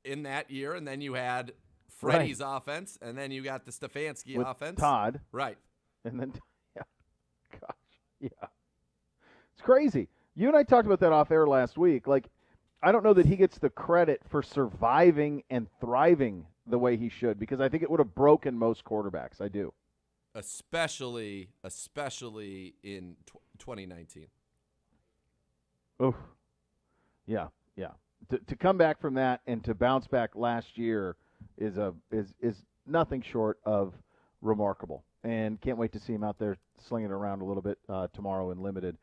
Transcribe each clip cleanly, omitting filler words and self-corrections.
in that year, and then you had Freddie's offense, and then you got the Stefanski with offense. Todd. Right. And then, yeah, gosh, yeah. It's crazy. You and I talked about that off air last week. Like, I don't know that he gets the credit for surviving and thriving the way he should, because I think it would have broken most quarterbacks. I do. Especially in 2019. Oof. Yeah, yeah. To come back from that and to bounce back last year is nothing short of remarkable. And can't wait to see him out there slinging it around a little bit tomorrow in limited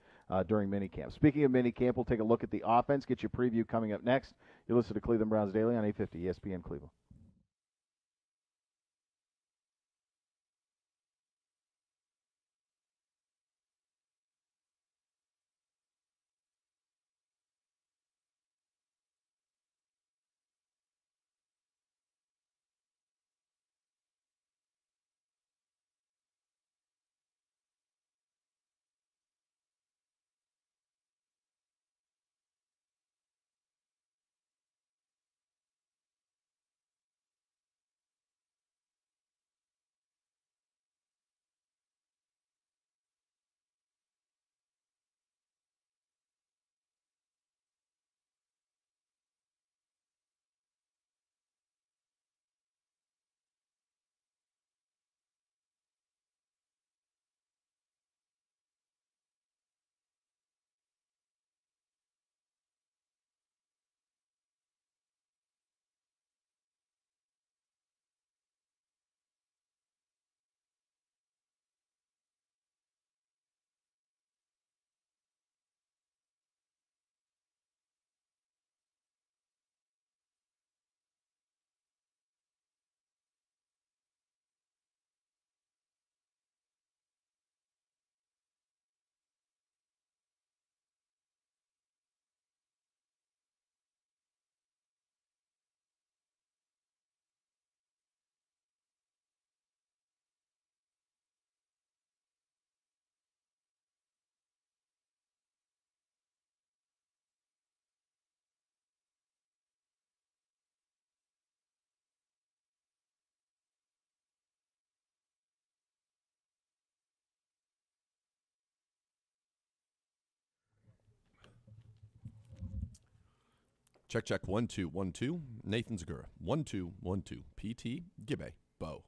during minicamp. Speaking of minicamp, we'll take a look at the offense. Get your preview coming up next. You listen to Cleveland Browns Daily on 850 ESPN Cleveland. Check, check, 1 2 1 2. Nathan Zegura, 1 2 1 2. PT, Gibbe, Beau.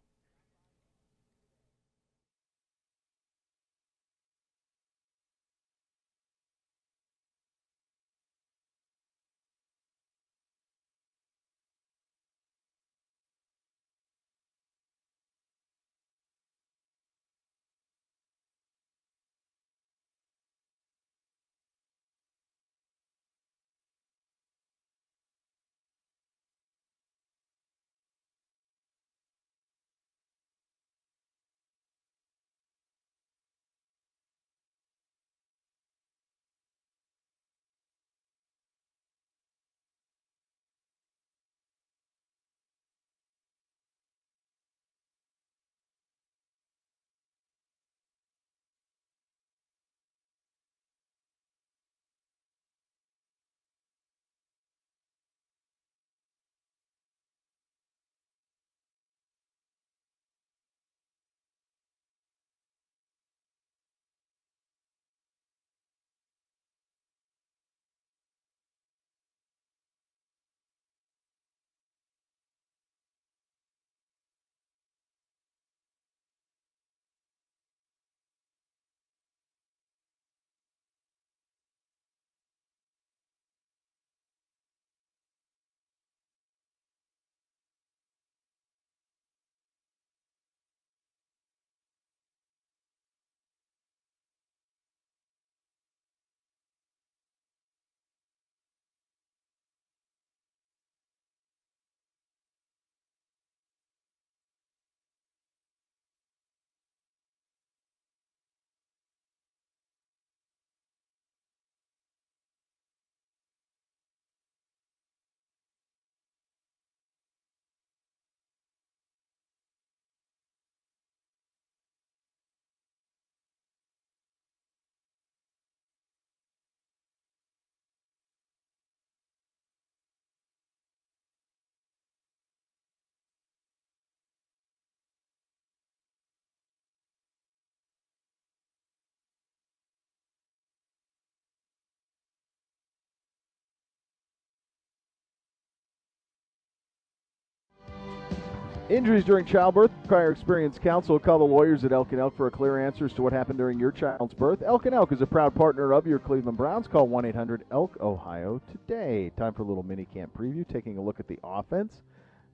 Injuries during childbirth require experienced counsel. Call the lawyers at Elk & Elk for a clear answer as to what happened during your child's birth. Elk & Elk is a proud partner of your Cleveland Browns. Call 1-800-ELK, Ohio today. Time for a little minicamp preview, taking a look at the offense.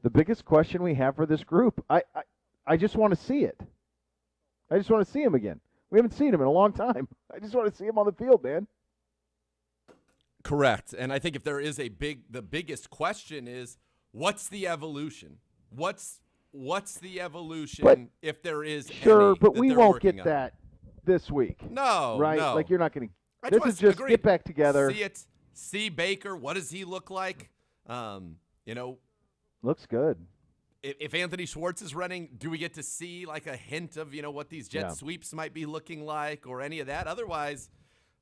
The biggest question we have for this group, I just want to see it. I just want to see him again. We haven't seen him in a long time. I just want to see him on the field, man. Correct. And I think if there is the biggest question is, what's the evolution? What's the evolution, but, if there is sure, any, but that we they're won't working get on? that this week. No, right? no. Like, you're not going to. This is just get back together. See it. See Baker. What does he look like? Looks good. If Anthony Schwartz is running, do we get to see like a hint of what these jet sweeps might be looking like, or any of that? Otherwise,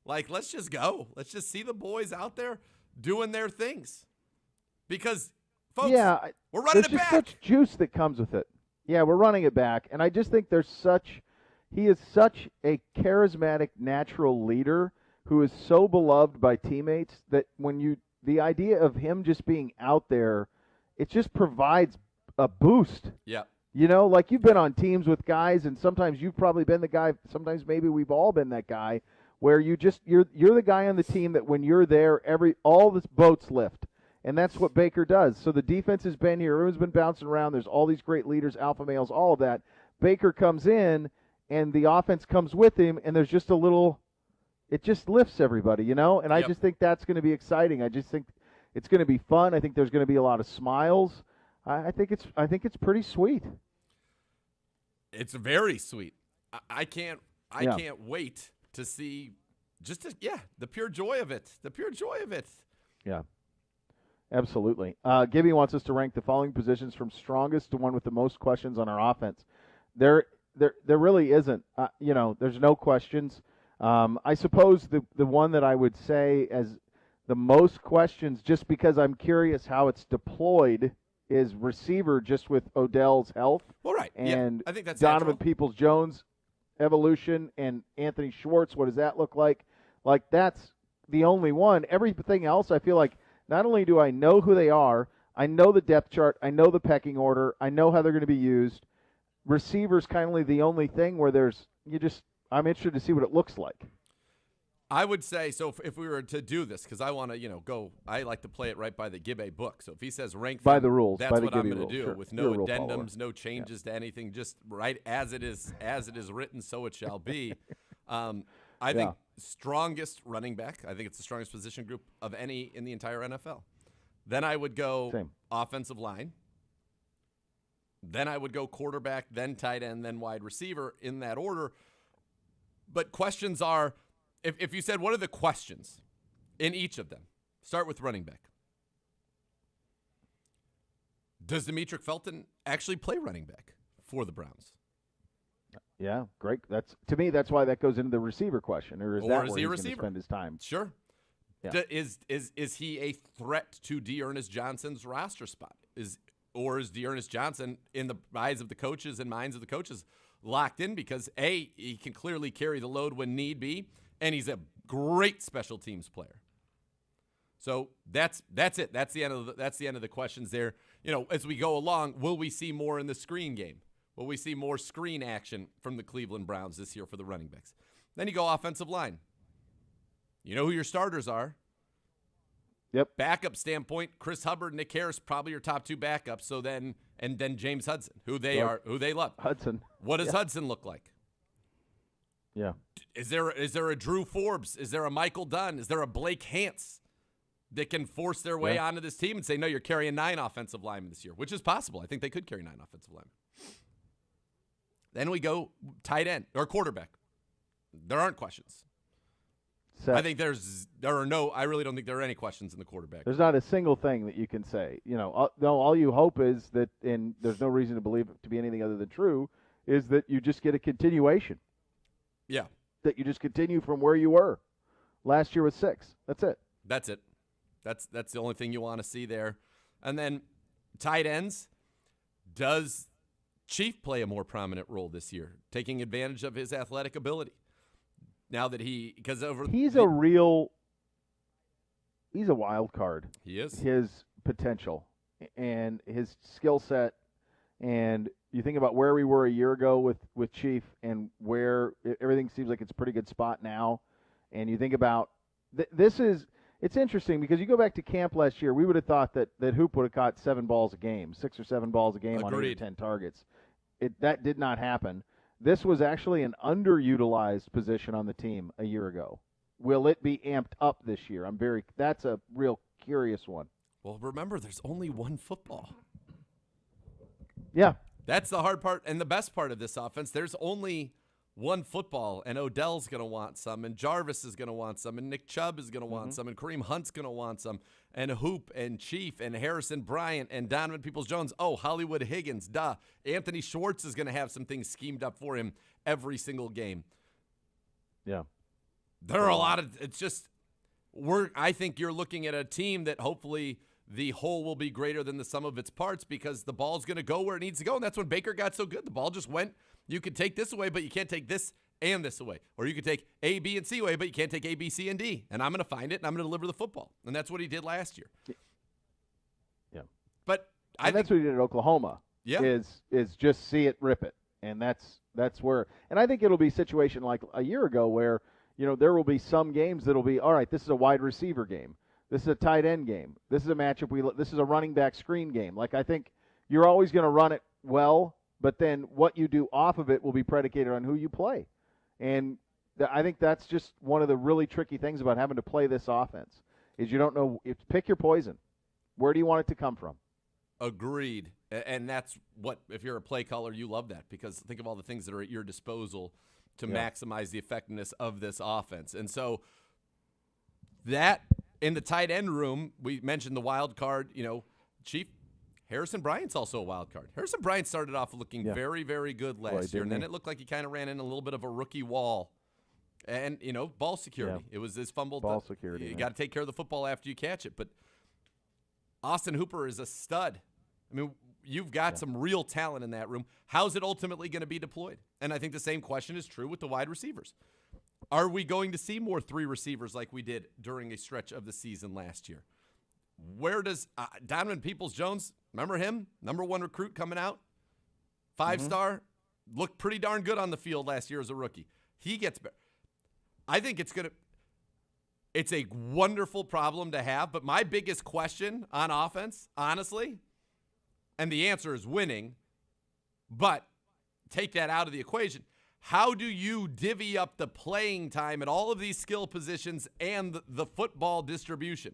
like, let's just go. Let's just see the boys out there doing their things, because. Folks, we're running it back. There's just such juice that comes with it. Yeah, we're running it back. And I just think he is such a charismatic, natural leader who is so beloved by teammates that the idea of him just being out there, it just provides a boost. Yeah. Like, you've been on teams with guys, and sometimes you've probably been the guy, sometimes maybe we've all been that guy, where you're the guy on the team that when you're there, all the boats lift. And that's what Baker does. So the defense has been here. Everyone's been bouncing around. There's all these great leaders, alpha males, all of that. Baker comes in, and the offense comes with him, and there's just it just lifts everybody, And I just think that's going to be exciting. I just think it's going to be fun. I think there's going to be a lot of smiles. I think it's pretty sweet. It's very sweet. I can't wait to see the pure joy of it. The pure joy of it. Yeah. Absolutely. Gibby wants us to rank the following positions from strongest to one with the most questions on our offense. There really isn't. There's no questions. I suppose the one that I would say as the most questions, just because I'm curious how it's deployed, is receiver, just with Odell's health. Well, right. And I think that's Donovan natural. Peoples-Jones' evolution, and Anthony Schwartz. What does that look like? Like, that's the only one. Everything else, I feel like, not only do I know who they are, I know the depth chart, I know the pecking order, I know how they're going to be used. Receivers kind of the only thing where I'm interested to see what it looks like. I would say, so if we were to do this, because I want to, go, I like to play it right by the Gibbe book. So if he says rank by the rules, that's by the what I'm Gibbe going to do, sure. with no addendums, follower. No changes to anything, just right as it is written, so it shall be. I think strongest running back. I think it's the strongest position group of any in the entire NFL. Then I would go offensive line. Then I would go quarterback, then tight end, then wide receiver, in that order. But questions are, if you said, what are the questions in each of them? Start with running back. Does Demetric Felton actually play running back for the Browns? Yeah, great. To me, that's why that goes into the receiver question. Or is that where he he's a going to receiver? spend his time? Sure. Yeah. Is he a threat to Dearness Johnson's roster spot? Or is Dearness Johnson, in the eyes of the coaches and minds of the coaches, locked in because he can clearly carry the load when need be, and he's a great special teams player. So that's it. That's the end of the questions there. As we go along, will we see more in the screen game? Will we see more screen action from the Cleveland Browns this year for the running backs? Then you go offensive line. You know who your starters are. Yep. Backup standpoint, Chris Hubbard, Nick Harris, probably your top two backups. So then James Hudson, who they love. Hudson. What does Hudson look like? Yeah. Is there a Drew Forbes? Is there a Michael Dunn? Is there a Blake Hance that can force their way onto this team and say, no, you're carrying 9 offensive linemen this year, which is possible. I think they could carry 9 offensive linemen. Then we go tight end or quarterback. There aren't questions. I think I really don't think there are any questions in the quarterback. There's not a single thing that you can say. All you hope is that, and there's no reason to believe it to be anything other than true, is that you just get a continuation. Yeah. That you just continue from where you were. Last year was 6. That's it. That's it. That's the only thing you want to see there. And then tight ends, does Chief play a more prominent role this year, taking advantage of his athletic ability? Now that he's a wild card. He is. His potential and his skill set And you think about where we were a year ago with Chief and where everything seems like it's a pretty good spot now. And you think about it's interesting because you go back to camp last year, we would have thought that Hoop would have caught 7 balls a game, 6 or 7 balls a game on 8 or 10 targets. That did not happen. This was actually an underutilized position on the team a year ago. Will it be amped up this year? That's a real curious one. Well, remember, there's only one football. Yeah. That's the hard part and the best part of this offense. There's only one football, and Odell's going to want some, and Jarvis is going to want some, and Nick Chubb is going to want some, and Kareem Hunt's going to want some, and Hoop and Chief and Harrison Bryant and Donovan Peoples-Jones. Oh, Hollywood Higgins, duh. Anthony Schwartz is going to have some things schemed up for him every single game. Yeah. There are a lot of – it's just I think you're looking at a team that hopefully the whole will be greater than the sum of its parts because the ball's going to go where it needs to go, and that's when Baker got so good. The ball just went – you could take this away, but you can't take this and this away. Or you could take A, B, and C away, but you can't take A, B, C, and D. And I'm going to find it, and I'm going to deliver the football. And that's what he did last year. Yeah. But that's what he did at Oklahoma. Yeah. Is just see it, rip it. And that's where – and I think it'll be a situation like a year ago where – there will be some games that'll be, all right, this is a wide receiver game. This is a tight end game. This is a matchup. This is a running back screen game. Like, I think you're always going to run it well, but then what you do off of it will be predicated on who you play. And I think that's just one of the really tricky things about having to play this offense is you don't know. Pick your poison. Where do you want it to come from? Agreed. And that's what, if you're a play caller, you love that because think of all the things that are at your disposal to maximize the effectiveness of this offense. And so that in the tight end room, we mentioned the wild card, Chief, Harrison Bryant's also a wild card. Harrison Bryant started off looking very, very good last year, and then it looked like he kind of ran in a little bit of a rookie wall. And, ball security. Yeah. It was his fumble. Ball security. You got to take care of the football after you catch it. But Austin Hooper is a stud. I mean, you've got some real talent in that room. How's it ultimately going to be deployed? And I think the same question is true with the wide receivers. Are we going to see more 3 receivers like we did during a stretch of the season last year? Where does Donovan Peoples-Jones, remember him? Number 1 recruit coming out, 5-star, looked pretty darn good on the field last year as a rookie. He gets better. I think it's a wonderful problem to have, but my biggest question on offense, honestly, and the answer is winning, but take that out of the equation. How do you divvy up the playing time at all of these skill positions and the football distribution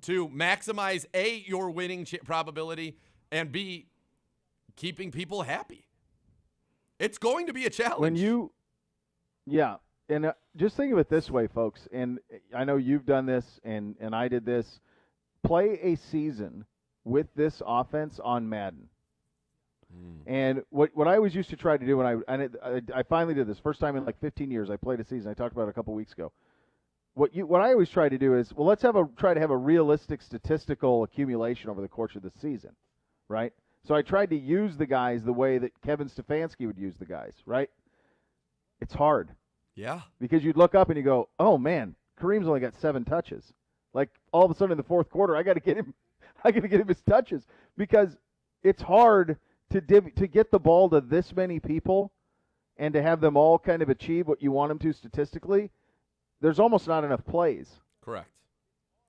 to maximize, A, your winning probability, and B, keeping people happy? It's going to be a challenge. And just think of it this way, folks, and I know you've done this and I did this. Play a season with this offense on Madden. And what I always used to try to do when I finally did this, first time in like 15 years, I played a season. I talked about it a couple weeks ago. What I always try to do is, well, let's try to have a realistic statistical accumulation over the course of the season, right? So I tried to use the guys the way that Kevin Stefanski would use the guys, right? It's hard. Yeah. Because you'd look up and you go, oh, man, Kareem's only got 7 touches. Like, all of a sudden in the fourth quarter, I got to get him his touches because it's hard to get the ball to this many people and to have them all kind of achieve what you want them to statistically. There's almost not enough plays. Correct.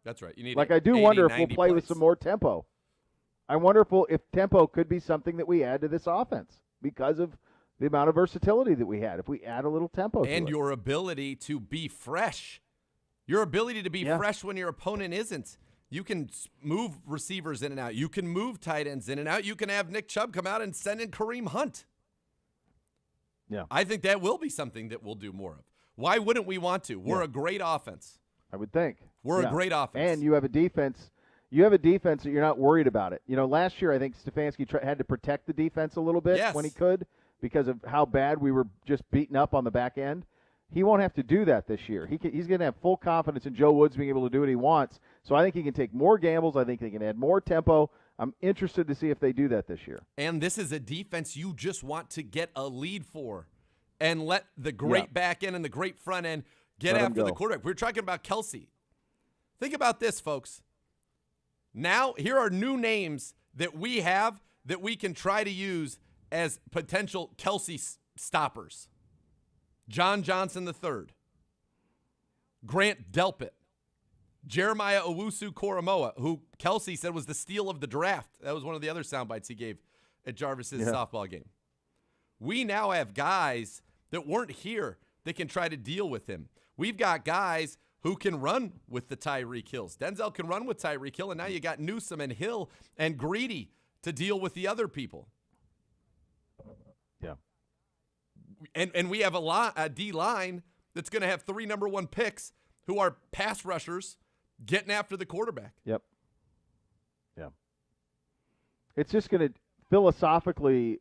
That's right. You need I do 80, wonder if we'll play plays. with some more tempo. I wonder if tempo could be something that we add to this offense because of the amount of versatility that we had. If we add a little tempo to it. And your ability to be fresh. Your ability to be fresh when your opponent isn't. You can move receivers in and out. You can move tight ends in and out. You can have Nick Chubb come out and send in Kareem Hunt. Yeah. I think that will be something that we'll do more of. Why wouldn't we want to? We're a great offense. I would think. We're a great offense. And you have a defense. You have a defense that you're not worried about it. Last year I think Stefanski had to protect the defense a little bit when he could because of how bad we were just beaten up on the back end. He won't have to do that this year. He's going to have full confidence in Joe Woods being able to do what he wants. So I think he can take more gambles. I think they can add more tempo. I'm interested to see if they do that this year. And this is a defense you just want to get a lead for and let the great back end and the great front end get after the quarterback. We're talking about Kelsey. Think about this, folks. Now, here are new names that we have that we can try to use as potential Kelsey stoppers. John Johnson III, Grant Delpit, Jeremiah Owusu-Koramoah, who Kelsey said was the steal of the draft. That was one of the other sound bites he gave at Jarvis's softball game. We now have guys that weren't here that can try to deal with him. We've got guys who can run with the Tyreek Hills. Denzel can run with Tyreek Hill, and now you got Newsome and Hill and Greedy to deal with the other people. Yeah. And we have a D-line that's going to have 3 number 1 picks who are pass rushers getting after the quarterback. Yep. Yeah. It's just going to philosophically,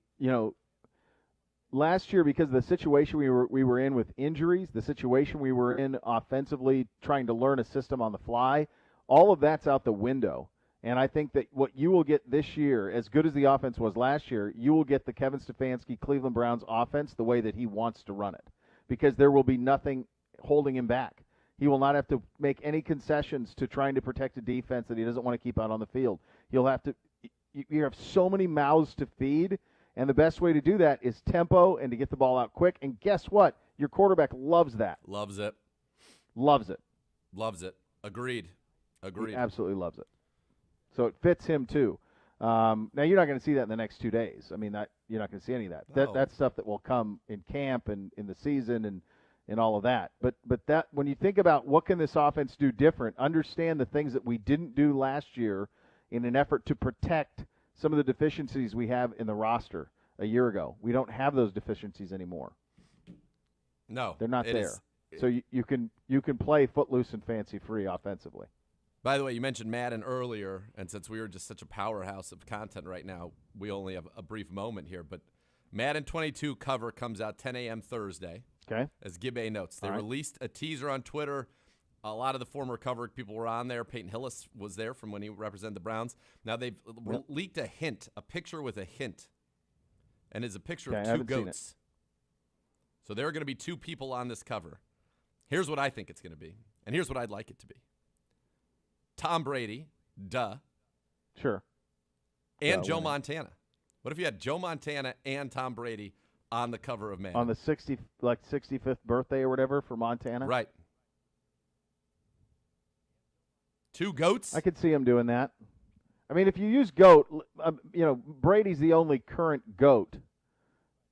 last year, because of the situation we were in with injuries, the situation we were in offensively, trying to learn a system on the fly, all of that's out the window. And I think that what you will get this year, as good as the offense was last year, you will get the Kevin Stefanski Cleveland Browns offense the way that he wants to run it, because there will be nothing holding him back. He will not have to make any concessions to trying to protect a defense that he doesn't want to keep out on the field. He'll have to – you have so many mouths to feed, and the best way to do that is tempo and to get the ball out quick. And guess what? Your quarterback loves that. Loves it. Loves it. Loves it. Agreed. He absolutely loves it. So it fits him too. Now, you're not going to see that in the next 2 days. I mean, you're not going to see any of that. No. That's stuff that will come in camp and in the season and all of that. But that, when you think about what can this offense do different, understand the things that we didn't do last year in an effort to protect some of the deficiencies we have in the roster a year ago. We don't have those deficiencies anymore. No. They're not there. So you can play footloose and fancy-free offensively. By the way, you mentioned Madden earlier, and since we are just such a powerhouse of content right now, we only have a brief moment here. But Madden 22 cover comes out 10 a.m. Thursday. Okay. As Gibbe notes. They released a teaser on Twitter. A lot of the former cover people were on there. Peyton Hillis was there from when he represented the Browns. Now they've leaked a hint, a picture with a hint, and it's a picture of 2 goats. So there are going to be 2 people on this cover. Here's what I think it's going to be, and here's what I'd like it to be. Tom Brady, duh. Sure. And Joe Montana. What if you had Joe Montana and Tom Brady on the cover of Madden? On the 65th birthday or whatever for Montana? Right. 2 goats? I could see him doing that. I mean, if you use GOAT, Brady's the only current GOAT,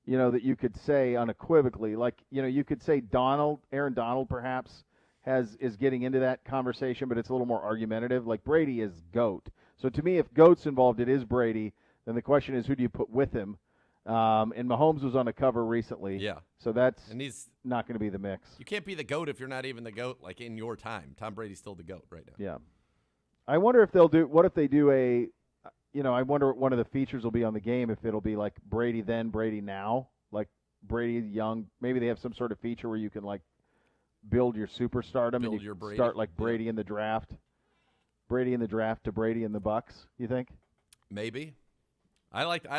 that you could say unequivocally. Like, you could say Aaron Donald perhaps is getting into that conversation, but it's a little more argumentative. Like, Brady is GOAT. So to me, if GOAT's involved, it is Brady. Then the question is, who do you put with him? And Mahomes was on the cover recently. Yeah. So that's and he's not going to be the mix. You can't be the GOAT if you're not even the GOAT, like, in your time. Tom Brady's still the GOAT right now. Yeah. I wonder if what if they do I wonder what one of the features will be on the game, if it'll be like Brady then, Brady now, like Brady young. Maybe they have some sort of feature where you can, like, build your superstardom and you start like Brady in the draft. Brady in the draft to Brady in the Bucks, you think? Maybe. I like that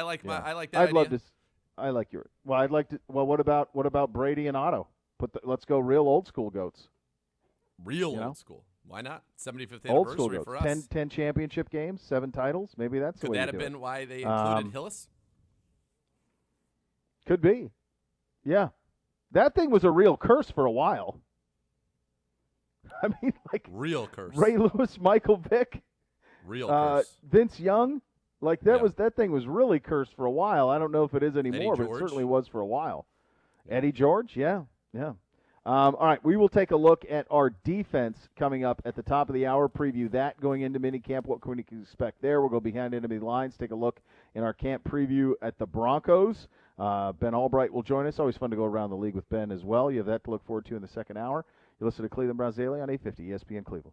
I'd love to. I like your. Well, I'd like to. Well, what about Brady and Otto? Let's go real old school goats. Real old school. Why not? 75th old anniversary school goats. for us. 10 championship games, 7 titles. Maybe that's the way to do it. Could that have been why they included Hillis? Could be. Yeah. That thing was a real curse for a while. I mean, like, real curse. Ray Lewis, Michael Vick, real curse. Vince Young, like that thing was really cursed for a while. I don't know if it is anymore, but it certainly was for a while. Yeah. Eddie George, yeah. All right, we will take a look at our defense coming up at the top of the hour. Preview that going into minicamp. What can we expect there? We'll go behind enemy lines. Take a look in our camp preview at the Broncos. Ben Albright will join us. Always fun to go around the league with Ben as well. You have that to look forward to in the second hour. You listen to Cleveland Browns Daily on 850 ESPN Cleveland.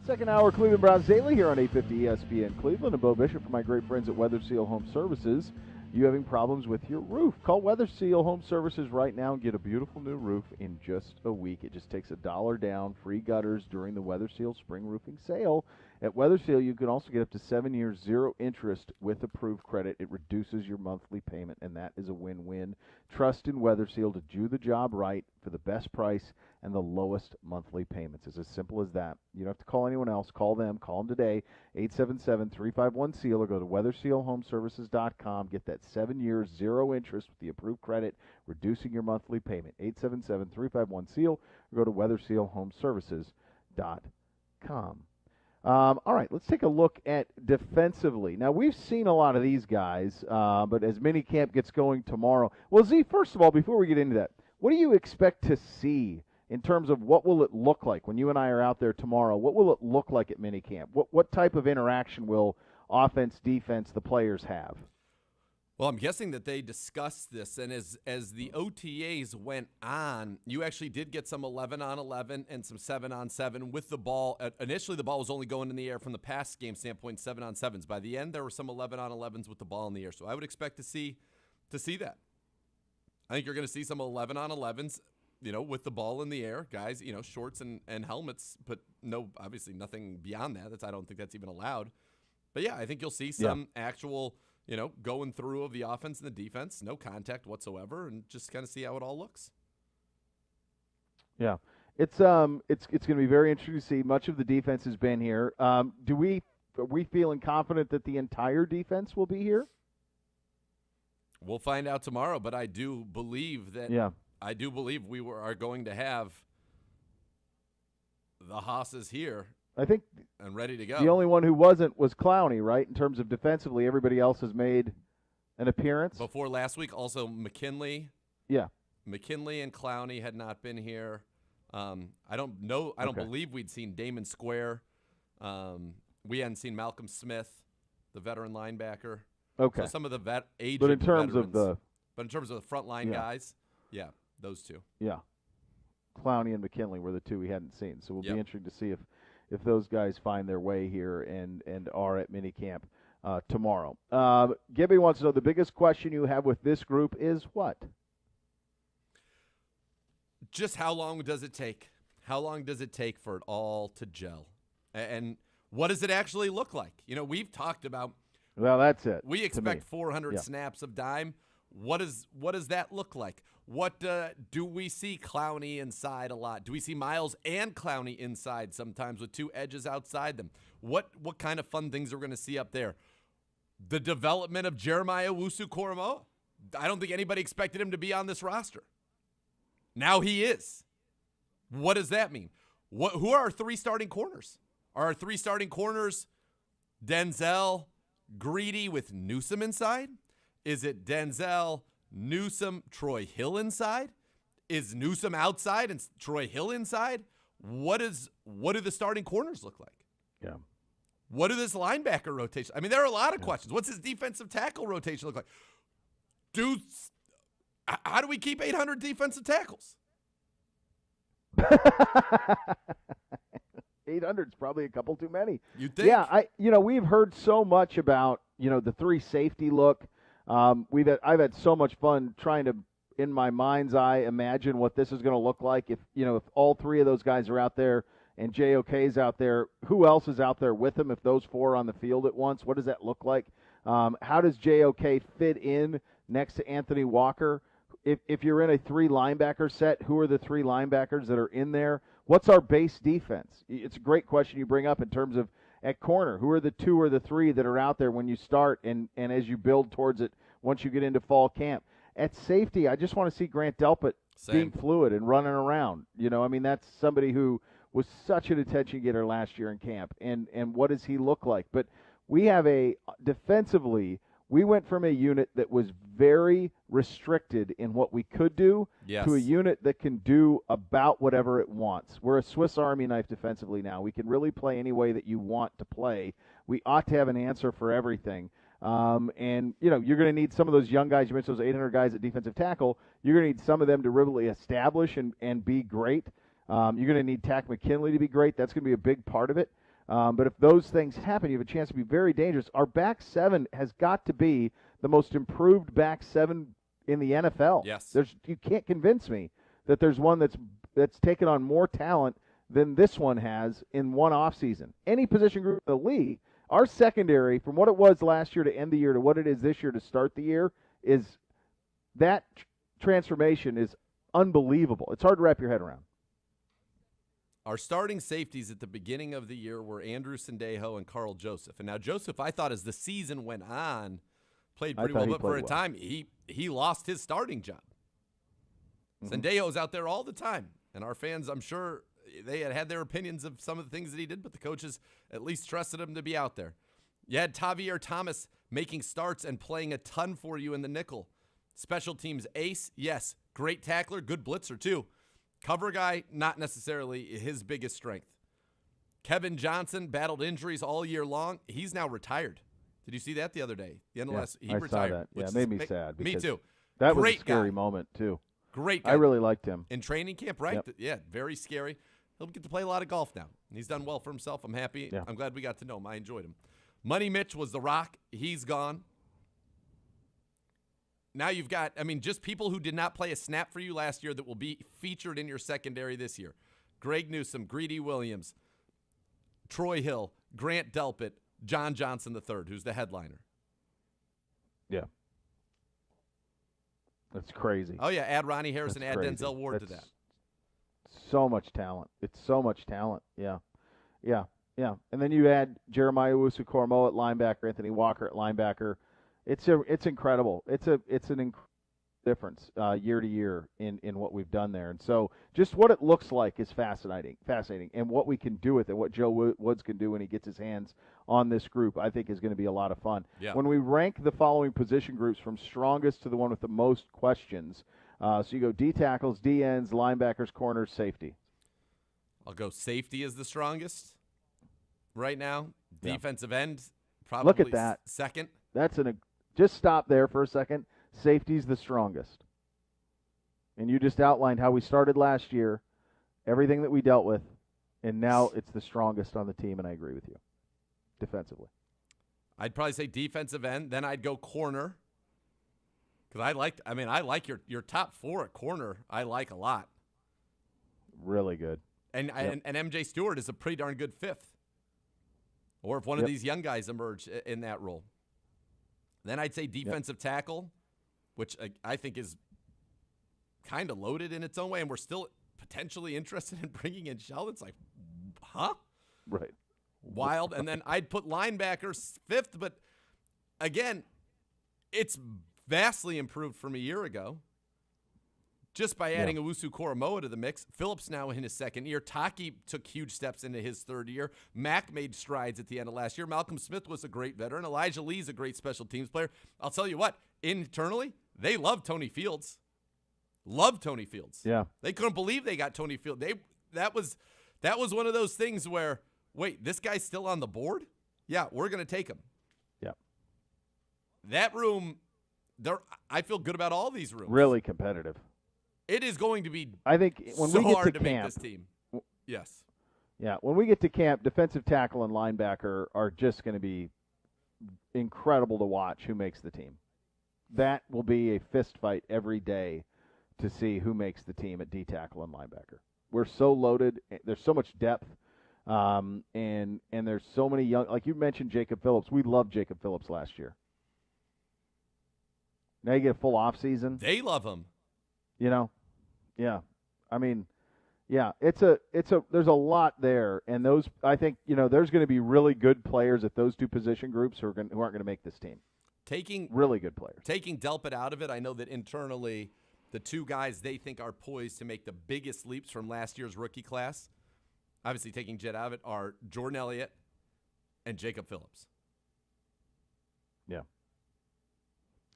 Second hour Cleveland Browns Daily here on 850 ESPN Cleveland, and Beau Bishop from my great friends at Weather Seal Home Services. You having problems with your roof? Call Weather Seal Home Services right now and get a beautiful new roof in just a week. It just takes $1 down, free gutters during the Weather Seal Spring Roofing Sale. At Weather Seal, you can also get up to 7 years, 0 interest with approved credit. It reduces your monthly payment, and that is a win-win. Trust in Weather Seal to do the job right for the best price and the lowest monthly payments. It's as simple as that. You don't have to call anyone else. Call them. Call them today, 877-351-SEAL, or go to weathersealhomeservices.com. Get that 7 years, 0 interest with the approved credit, reducing your monthly payment, 877-351-SEAL, or go to weathersealhomeservices.com. All right, let's take a look at defensively. Now, we've seen a lot of these guys, but as minicamp gets going tomorrow. Well, Z, first of all, before we get into that, what do you expect to see in terms of what will it look like when you and I are out there tomorrow? What will it look like at minicamp? What type of interaction will offense, defense, the players have? Well, I'm guessing that they discussed this, and as the OTAs went on, you actually did get some 11-on-11 and some 7-on-7 with the ball. Initially, the ball was only going in the air from the pass game standpoint, 7-on-7s. By the end, there were some 11-on-11s with the ball in the air. So I would expect to see that. I think you're going to see some 11-on-11s, with the ball in the air, guys, shorts and helmets, but obviously nothing beyond that. I don't think that's even allowed. But yeah, I think you'll see some actual, going through of the offense and the defense, no contact whatsoever, and just kind of see how it all looks. Yeah, it's going to be very interesting to see. Much of the defense has been here. Are we feeling confident that the entire defense will be here? We'll find out tomorrow, but I do believe that. Yeah. I do believe we are going to have the Hosses here. I think and ready to go. The only one who wasn't was Clowney, right? In terms of defensively, everybody else has made an appearance. Before last week, also McKinley. Yeah. McKinley and Clowney had not been here. I don't believe we'd seen Damon Square. We hadn't seen Malcolm Smith, the veteran linebacker. Okay. So some of the aged But in terms veterans, of the frontline guys, yeah, those two. Yeah. Clowney and McKinley were the two we hadn't seen. So we'll be interested to see if those guys find their way here and are at minicamp tomorrow. Gibby wants to know, the biggest question you have with this group is what? Just how long does it take? How long does it take for it all to gel? And what does it actually look like? We've talked about. Well, that's it. We expect 400 snaps of dime. What does that look like? What do we see Clowney inside a lot? Do we see Miles and Clowney inside sometimes with two edges outside them? What kind of fun things are we going to see up there? The development of Jeremiah Owusu-Koramoah. I don't think anybody expected him to be on this roster. Now he is. What does that mean? Who are our three starting corners? Are our three starting corners Denzel, Greedy with Newsome inside? Is it Denzel, Newsome, Troy Hill inside? Is Newsome outside and Troy Hill inside? What do the starting corners look like? Yeah. What do this linebacker rotation? I mean, there are a lot of questions. What's his defensive tackle rotation look like? How do we keep 800 defensive tackles? 800 is probably a couple too many. You think? Yeah, we've heard so much about, the three safety look. I've had so much fun trying to, in my mind's eye, imagine what this is going to look like if all three of those guys are out there and JOK's out there. Who else is out there with him if those four are on the field at once? What does that look like? How does JOK fit in next to Anthony Walker? If you're in a three linebacker set, who are the three linebackers that are in there? What's our base defense? It's a great question you bring up in terms of at corner. Who are the two or the three that are out there when you start and as you build towards it once you get into fall camp? At safety, I just want to see Grant Delpit being fluid and running around. That's somebody who was such an attention getter last year in camp. And what does he look like? But we have defensively, we went from a unit that was very restricted in what we could do to a unit that can do about whatever it wants. We're a Swiss Army knife defensively now. We can really play any way that you want to play. We ought to have an answer for everything. And you're going to need some of those young guys. You mentioned those 800 guys at defensive tackle. You're going to need some of them to really establish and be great. You're going to need Tack McKinley to be great. That's going to be a big part of it. But if those things happen, you have a chance to be very dangerous. Our back seven has got to be the most improved back seven in the NFL. Yes. You can't convince me that there's one that's taken on more talent than this one has in one offseason. Any position group in the league, our secondary, from what it was last year to end the year to what it is this year to start the year, is that transformation is unbelievable. It's hard to wrap your head around. Our starting safeties at the beginning of the year were Andrew Sendejo and Carl Joseph. And now Joseph, I thought as the season went on, played pretty well, but for a time he lost his starting job. Sendejo's out there all the time, and our fans, I'm sure, they had their opinions of some of the things that he did, but the coaches at least trusted him to be out there. You had Tavier Thomas making starts and playing a ton for you in the nickel. Special teams ace, yes. Great tackler, good blitzer too. Cover guy, not necessarily his biggest strength. Kevin Johnson battled injuries all year long. He's now retired. Did you see that the other day? He retired. Saw that. Yeah, it made me sad. Me too. That was Great a scary guy. moment too. Great guy. I really liked him. In training camp, right? Yep. Yeah, very scary. He'll get to play a lot of golf now. And he's done well for himself. I'm happy. Yeah. I'm glad we got to know him. I enjoyed him. Money Mitch was the rock. He's gone. Now you've got, just people who did not play a snap for you last year that will be featured in your secondary this year. Greg Newsome, Greedy Williams, Troy Hill, Grant Delpit, John Johnson III, who's the headliner. Yeah. That's crazy. Oh, yeah, add Ronnie Harrison, That's add crazy. Denzel Ward to That's that. So much talent. It's so much talent. Yeah. Yeah. Yeah. And then you add Jeremiah Owusu-Koramoah at linebacker, Anthony Walker at linebacker. It's incredible. It's an incredible difference year to year in what we've done there. And so just what it looks like is fascinating, and what we can do with it, what Joe Woods can do when he gets his hands on this group, I think is going to be a lot of fun. Yeah. When we rank the following position groups from strongest to the one with the most questions, so you go D tackles, D ends, linebackers, corners, safety. I'll go safety is the strongest right now. Yeah. Defensive end, probably Look at that. second. Just stop there for a second. Safety's the strongest. And you just outlined how we started last year, everything that we dealt with, and now it's the strongest on the team, and I agree with you defensively. I'd probably say defensive end. Then I'd go corner. Because I like your top four at corner. I like a lot. Really good. And MJ Stewart is a pretty darn good fifth. Or if one of these young guys emerge in that role. Then I'd say defensive tackle, which I think is kind of loaded in its own way, and we're still potentially interested in bringing in Sheldon. It's like, huh? Right. Wild. And then I'd put linebackers fifth, but again, it's vastly improved from a year ago. Just by adding Owusu-Koramoah to the mix. Phillips now in his second year. Taki took huge steps into his third year. Mack made strides at the end of last year. Malcolm Smith was a great veteran. Elijah Lee's a great special teams player. I'll tell you what, internally, they love Tony Fields. Love Tony Fields. Yeah. They couldn't believe they got Tony Fields. That was one of those things where, wait, this guy's still on the board? Yeah, we're going to take him. Yeah. That room, I feel good about all these rooms. Really competitive. It is going to be I think when so we get hard to to camp, make this team. Yes. Yeah, when we get to camp, defensive tackle and linebacker are just going to be incredible to watch who makes the team. That will be a fist fight every day to see who makes the team at D tackle and linebacker. We're so loaded. There's so much depth, and there's so many young. Like you mentioned, Jacob Phillips. We loved Jacob Phillips last year. Now you get a full off season. They love him. Yeah. There's a lot there, and those I think there's going to be really good players at those two position groups who aren't going to make this team. Really good players. Taking Delpit out of it, I know that internally, the two guys they think are poised to make the biggest leaps from last year's rookie class, obviously taking Jet out of it, are Jordan Elliott and Jacob Phillips. Yeah.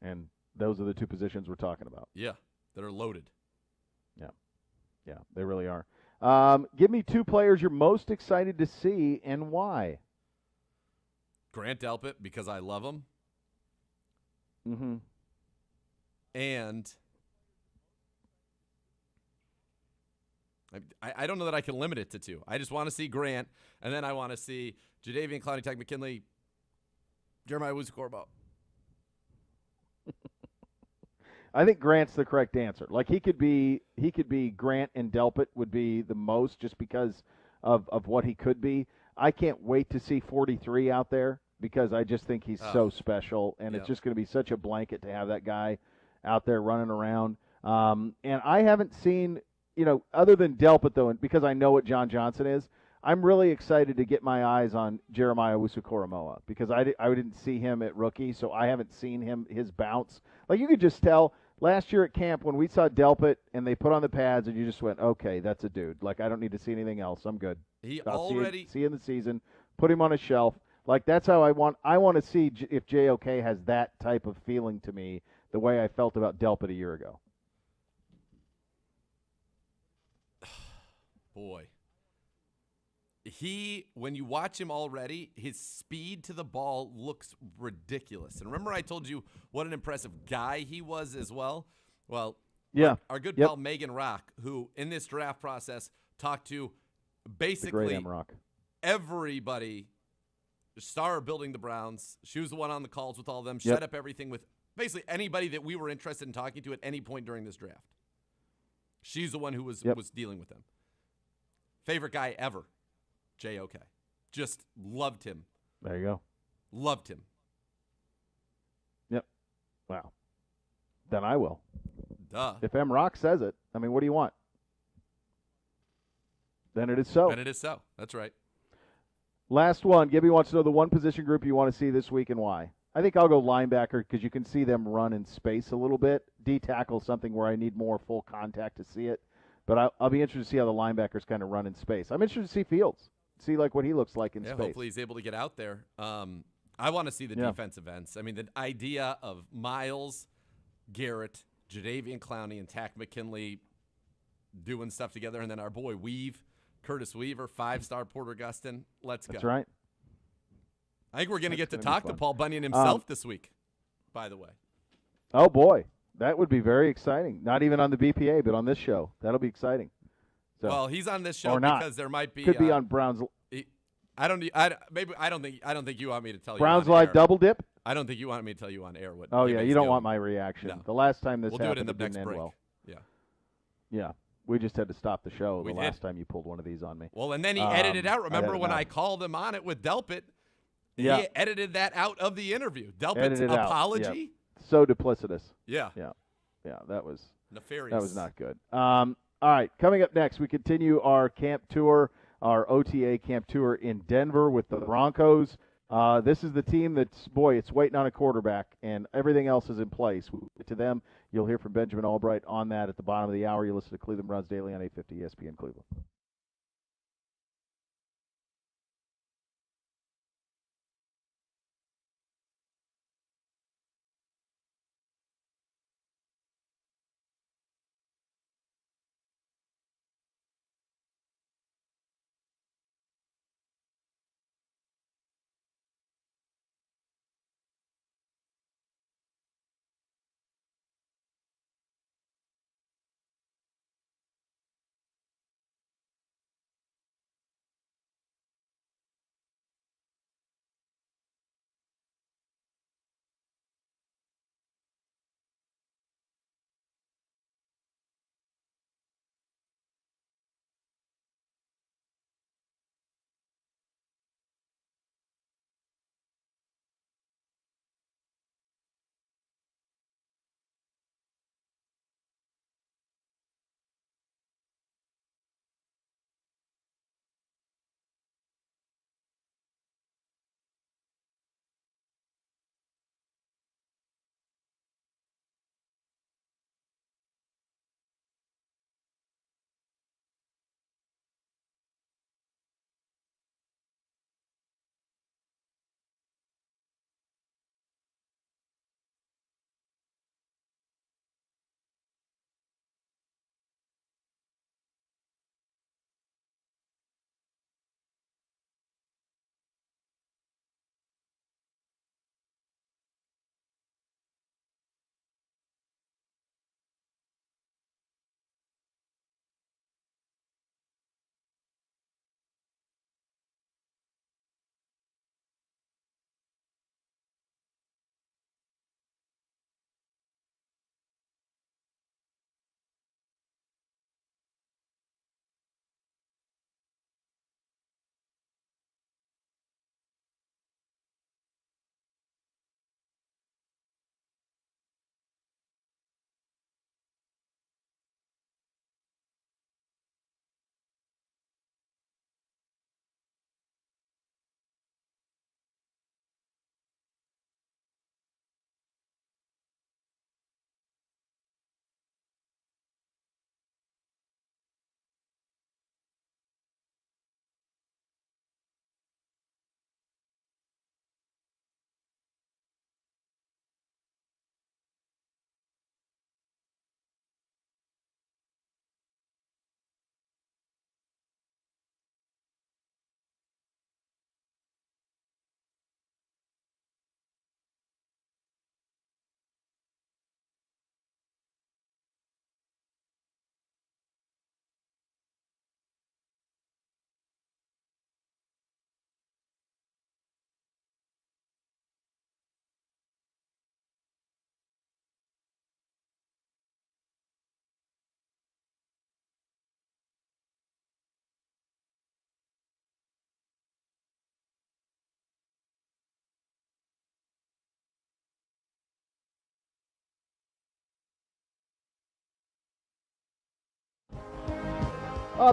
And those are the two positions we're talking about. Yeah, that are loaded. Yeah, they really are. Give me two players you're most excited to see and why. Grant Delpit, because I love him. Mm-hmm. And I don't know that I can limit it to 2. I just want to see Grant, and then I want to see Jadeveon Clowney, Takk McKinley, Jeremiah Owusu-Koramoah. I think Grant's the correct answer. Like he could be Grant and Delpit would be the most just because of what he could be. I can't wait to see 43 out there because I just think he's so special, and it's just going to be such a blanket to have that guy out there running around. And I haven't seen, other than Delpit though, and because I know what John Johnson is, I'm really excited to get my eyes on Jeremiah Owusu-Koramoah because I didn't see him at rookie, so I haven't seen his bounce. Like you could just tell last year at camp when we saw Delpit and they put on the pads and you just went, okay, that's a dude. Like I don't need to see anything else. I'm good. I'll see in the season. Put him on a shelf. Like that's how I want to see if JOK has that type of feeling to me the way I felt about Delpit a year ago. Boy. When you watch him already, his speed to the ball looks ridiculous. And remember I told you what an impressive guy he was as well? Well, yeah. Our good pal Megan Rock, who in this draft process talked to basically everybody, star building the Browns. She was the one on the calls with all of them, set up everything with basically anybody that we were interested in talking to at any point during this draft. She's the one who was dealing with them. Favorite guy ever. JOK. Just loved him. There you go. Loved him. Yep. Wow. Then I will. Duh. If M. Rock says it, I mean, what do you want? Then it is so. Then it is so. That's right. Last one. Gibby wants to know the one position group you want to see this week and why. I think I'll go linebacker because you can see them run in space a little bit. D-tackle something where I need more full contact to see it. But I'll be interested to see how the linebackers kind of run in space. I'm interested to see Fields. See like what he looks like in space. Hopefully he's able to get out there. I want to see the defensive ends. I mean, the idea of Miles, Garrett, Jadeveon Clowney, and Takk McKinley doing stuff together, and then our boy Curtis Weaver, 5-star Porter Gustin. Let's go. That's right. I think we're going to get to talk to Paul Bunyan himself this week, by the way. Oh, boy. That would be very exciting. Not even on the BPA, but on this show. That'll be exciting. So, well, he's on this show because there might be could be on Browns. I don't think you want me to tell you. Browns Live double dip. I don't think you want me to tell you on air what. Oh yeah, you don't want my reaction. No. The last time this happened, do it in the next didn't break. End well. Yeah. Yeah, we just had to stop the show last time you pulled one of these on me. Well, and then he edited out. Remember when I called him on it with Delpit? Yeah. He edited that out of the interview. Delpit's apology. So duplicitous. Yeah. Yeah. Yeah. That was nefarious. That was not good. All right, coming up next, we continue our camp tour, our OTA camp tour in Denver with the Broncos. This is the team that's, it's waiting on a quarterback, and everything else is in place. To them, you'll hear from Benjamin Albright on that at the bottom of the hour. You listen to Cleveland Browns Daily on 850 ESPN Cleveland.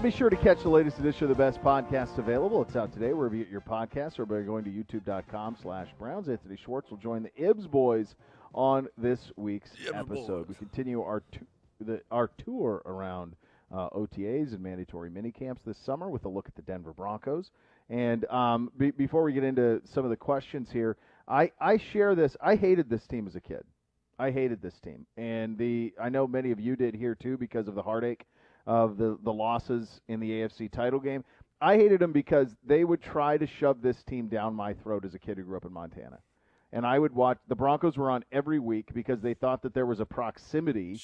Be sure to catch the latest edition of the best podcast available. It's out today wherever you get your podcasts or by going to youtube.com/Browns. Anthony Schwartz will join the Ibs boys on this week's episode. We continue our tour around OTAs and mandatory minicamps this summer with a look at the Denver Broncos. And before we get into some of the questions here, I share this. I hated this team as a kid. I hated this team. And I know many of you did here too because of the heartache of the losses in the AFC title game. I hated them because they would try to shove this team down my throat as a kid who grew up in Montana. And I would watch – the Broncos were on every week because they thought that there was a proximity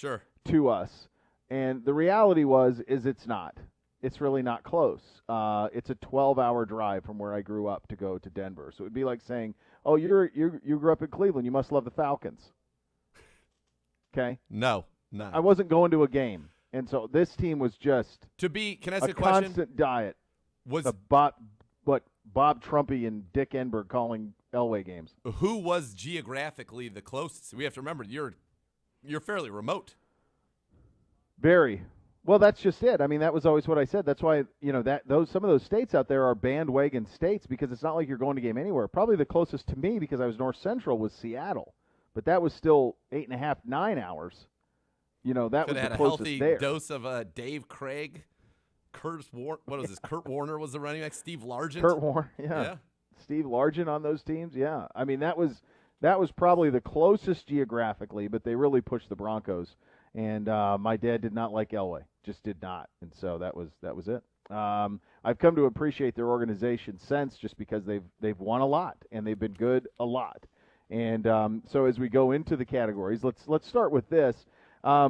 to us. And the reality is it's not. It's really not close. It's a 12-hour drive from where I grew up to go to Denver. So it would be like saying, oh, you grew up in Cleveland. You must love the Falcons. Okay? No. I wasn't going to a game. And so this team was just can I ask a question? Constant diet. Bob Trumpy and Dick Enberg calling Elway games. Who was geographically the closest? We have to remember you're fairly remote. Very. Well, that's just it. I mean, that was always what I said. That's why, some of those states out there are bandwagon states because it's not like you're going to game anywhere. Probably the closest to me because I was North Central was Seattle. But that was still 8.5, 9 hours. That was the closest there. Could have had a healthy dose of Dave Craig. Kurt Warner was the running back. Steve Largent. Kurt Warner, yeah. Steve Largent on those teams, yeah. I mean, that was probably the closest geographically, but they really pushed the Broncos. And my dad did not like Elway, just did not. And so that was it. I've come to appreciate their organization since, just because they've won a lot and they've been good a lot. And so as we go into the categories, let's start with this. I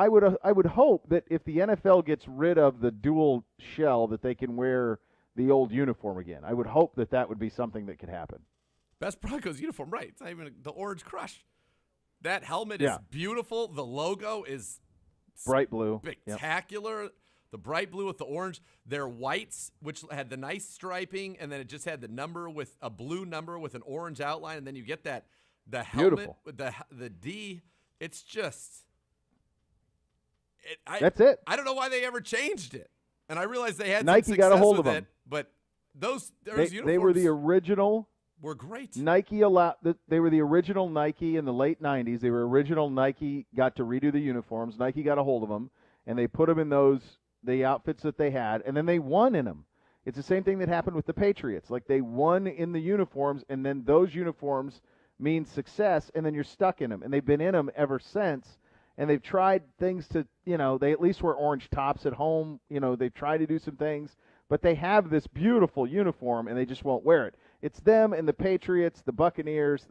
would hope that if the NFL gets rid of the dual shell, that they can wear the old uniform again. I would hope that would be something that could happen. Best Broncos uniform, right? It's not even the Orange Crush. That helmet is beautiful. The logo is bright blue, spectacular. Yep. The bright blue with the orange. Their whites, which had the nice striping, and then it just had the number with a blue number with an orange outline, and then you get the helmet with the D. It's just that's it. I don't know why they ever changed it. And I realized they had Nike some got a hold with of it, them. but those uniforms, they were the original. Were great. They were the original Nike in the late 90s. They were original Nike, got to redo the uniforms. Nike got a hold of them, and they put them in the outfits that they had, and then they won in them. It's the same thing that happened with the Patriots. Like, they won in the uniforms, and then those uniforms mean success, and then you're stuck in them. And they've been in them ever since, and they've tried things to, they at least wear orange tops at home. They've tried to do some things, but they have this beautiful uniform, and they just won't wear it. It's them and the Patriots, the Buccaneers.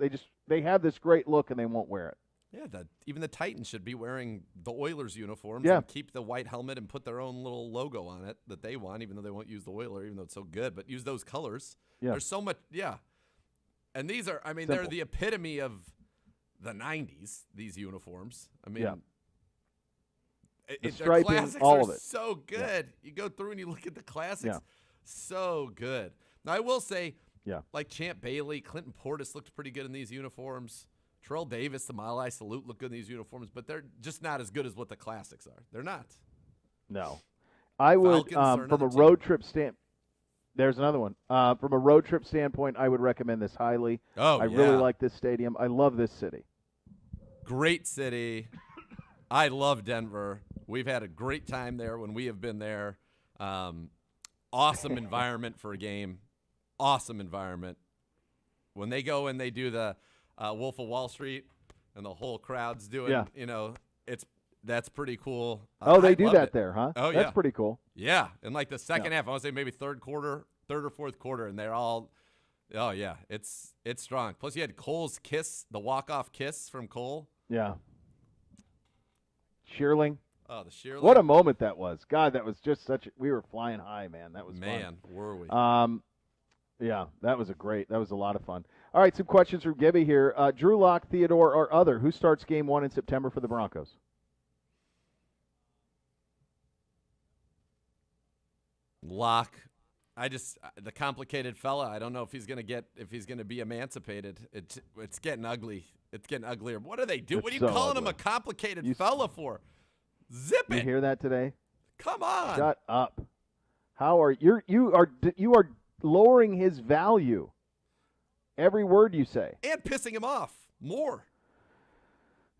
They have this great look, and they won't wear it. Yeah, even the Titans should be wearing the Oilers uniforms and keep the white helmet and put their own little logo on it that they want, even though they won't use the Oiler, even though it's so good, but use those colors. Yeah. There's so much, And these are, Simple. They're the epitome of the 90s, these uniforms. The striping, classics all are of it. So good. You go through and you look at the classics, so good. Now, I will say, like Champ Bailey, Clinton Portis looked pretty good in these uniforms. Terrell Davis, the Mile High Salute look good in these uniforms, but they're just not as good as what the classics are. They're not. No. I would, from a road trip standpoint, there's another one. From a road trip standpoint, I would recommend this highly. I really like this stadium. I love this city. Great city. I love Denver. We've had a great time there when we have been there. Awesome environment for a game. Awesome environment. When they go and they do the Wolf of Wall Street and the whole crowd's doing, that's pretty cool. Oh, they do that there, huh? Oh, that's pretty cool. Yeah, in like the second half, I want to say maybe third or fourth quarter, and they're all, it's strong. Plus, you had Cole's kiss, the walk-off kiss from Cole. Yeah. Shearling. Oh, the Shearling. What a moment that was. God, that was just we were flying high, man. That was fun. Man, were we. Yeah, that was a lot of fun. All right, some questions from Gibby here. Drew Lock, Theodore, or other, who starts game 1 in September for the Broncos? Lock. The complicated fella. I don't know if he's going to be emancipated. It's getting ugly. It's getting uglier. What do they do? What are you calling him a complicated fella for? Zip it. You hear that today? Come on. Shut up. You are lowering his value. Every word you say. And pissing him off more.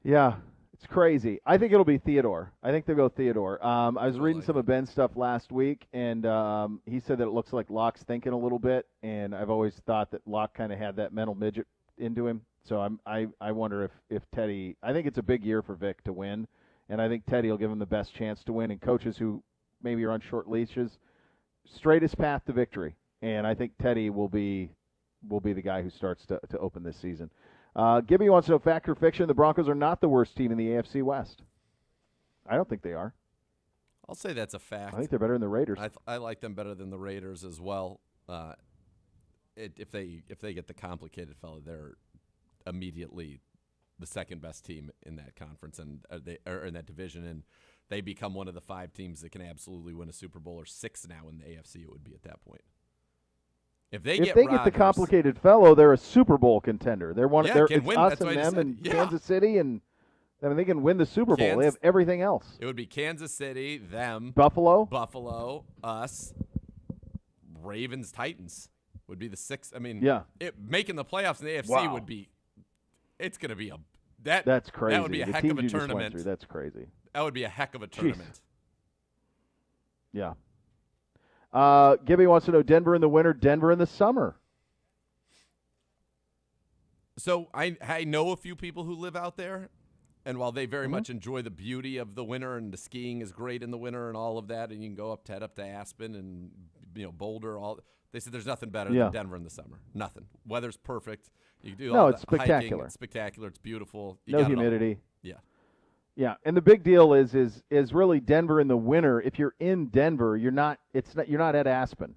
Yeah, it's crazy. I think it'll be Theodore. I think they'll go Theodore. I was reading some of Ben's stuff last week, and he said that it looks like Locke's thinking a little bit, and I've always thought that Locke kind of had that mental midget into him. So I wonder if Teddy – I think it's a big year for Vic to win, and I think Teddy will give him the best chance to win. And coaches who maybe are on short leashes, straightest path to victory. And I think Teddy will be the guy who starts to open this season. Gibby wants to know, fact or fiction, the Broncos are not the worst team in the AFC West. I don't think they are. I'll say that's a fact. I think they're better than the Raiders. I like them better than the Raiders as well. If they get the complicated fellow, they're immediately the second best team in that conference and in that division, and they become one of the 5 teams that can absolutely win a Super Bowl, or 6 now in the AFC. It would be at that point. If they get the complicated fellow, they're a Super Bowl contender. They're one. Yeah, it's win. us That's and what I them said. and Yeah. Kansas City, and I mean they can win the Super Bowl. They have everything else. It would be Kansas City, them, Buffalo, us, Ravens, Titans would be the 6. I mean, yeah. Making the playoffs in the AFC would be. It's going to be That's crazy. That would be a heck of a tournament. That's crazy. That would be a heck of a tournament. Yeah. Gibby wants to know, Denver in the winter, Denver in the summer. So I know a few people who live out there, and while they very much enjoy the beauty of the winter, and the skiing is great in the winter and all of that, and you can go head up to Aspen and Boulder, they said there's nothing better than Denver in the summer. Nothing. Weather's perfect. You can do all it's spectacular. Hiking. It's spectacular. It's beautiful. No humidity. Yeah. Yeah, and the big deal is really Denver in the winter. If you're in Denver, you're not at Aspen.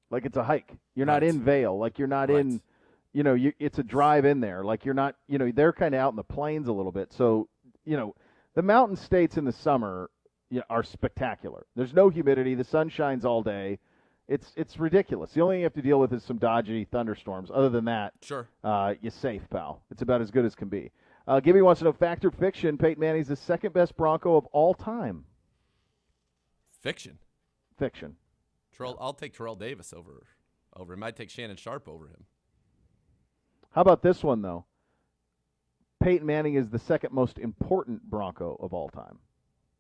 Like, it's a hike. You're not in Vail. Like, you're not in, it's a drive in there. Like, you're not, they're kind of out in the plains a little bit. So, the mountain states in the summer are spectacular. There's no humidity. The sun shines all day. It's ridiculous. The only thing you have to deal with is some dodgy thunderstorms. Other than that, sure, you're safe, pal. It's about as good as can be. Gibby wants to know, fact or fiction, Peyton Manning's the second best Bronco of all time. Fiction. I'll take Terrell Davis over him. I'd take Shannon Sharp over him. How about this one, though? Peyton Manning is the second most important Bronco of all time.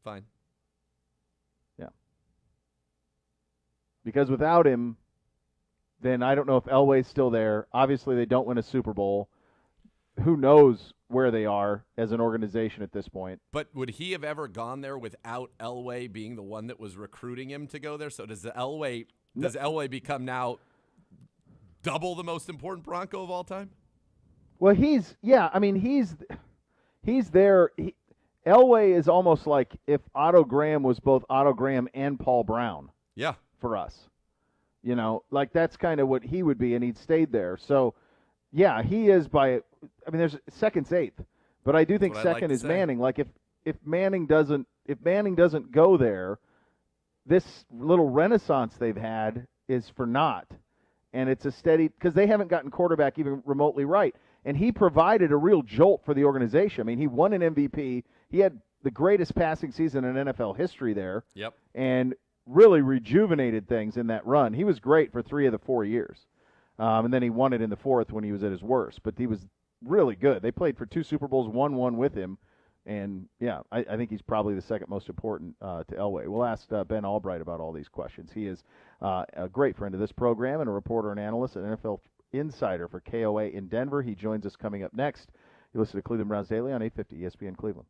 Fine. Yeah. Because without him, then I don't know if Elway's still there. Obviously, they don't win a Super Bowl. Who knows where they are as an organization at this point. But would he have ever gone there without Elway being the one that was recruiting him to go there? So does Elway become now double the most important Bronco of all time? Well, he's there. Elway is almost like if Otto Graham was both Otto Graham and Paul Brown. Yeah. For us. Like that's kind of what he would be, and he'd stayed there. So, yeah, he is there's second's eighth, but I do think second is Manning. Like if Manning doesn't go there, this little renaissance they've had is for naught, and it's a steady because they haven't gotten quarterback even remotely right, and he provided a real jolt for the organization. I mean, he won an MVP. He had the greatest passing season in NFL history there. Yep. And really rejuvenated things in that run. He was great for 3 of the 4 years. And then he won it in the 4th when he was at his worst. But he was really good. They played for 2 Super Bowls, won one with him. And, yeah, I think he's probably the second most important to Elway. We'll ask Ben Albright about all these questions. He is a great friend of this program and a reporter and analyst at NFL Insider for KOA in Denver. He joins us coming up next. You listen to Cleveland Browns Daily on 850 ESPN Cleveland.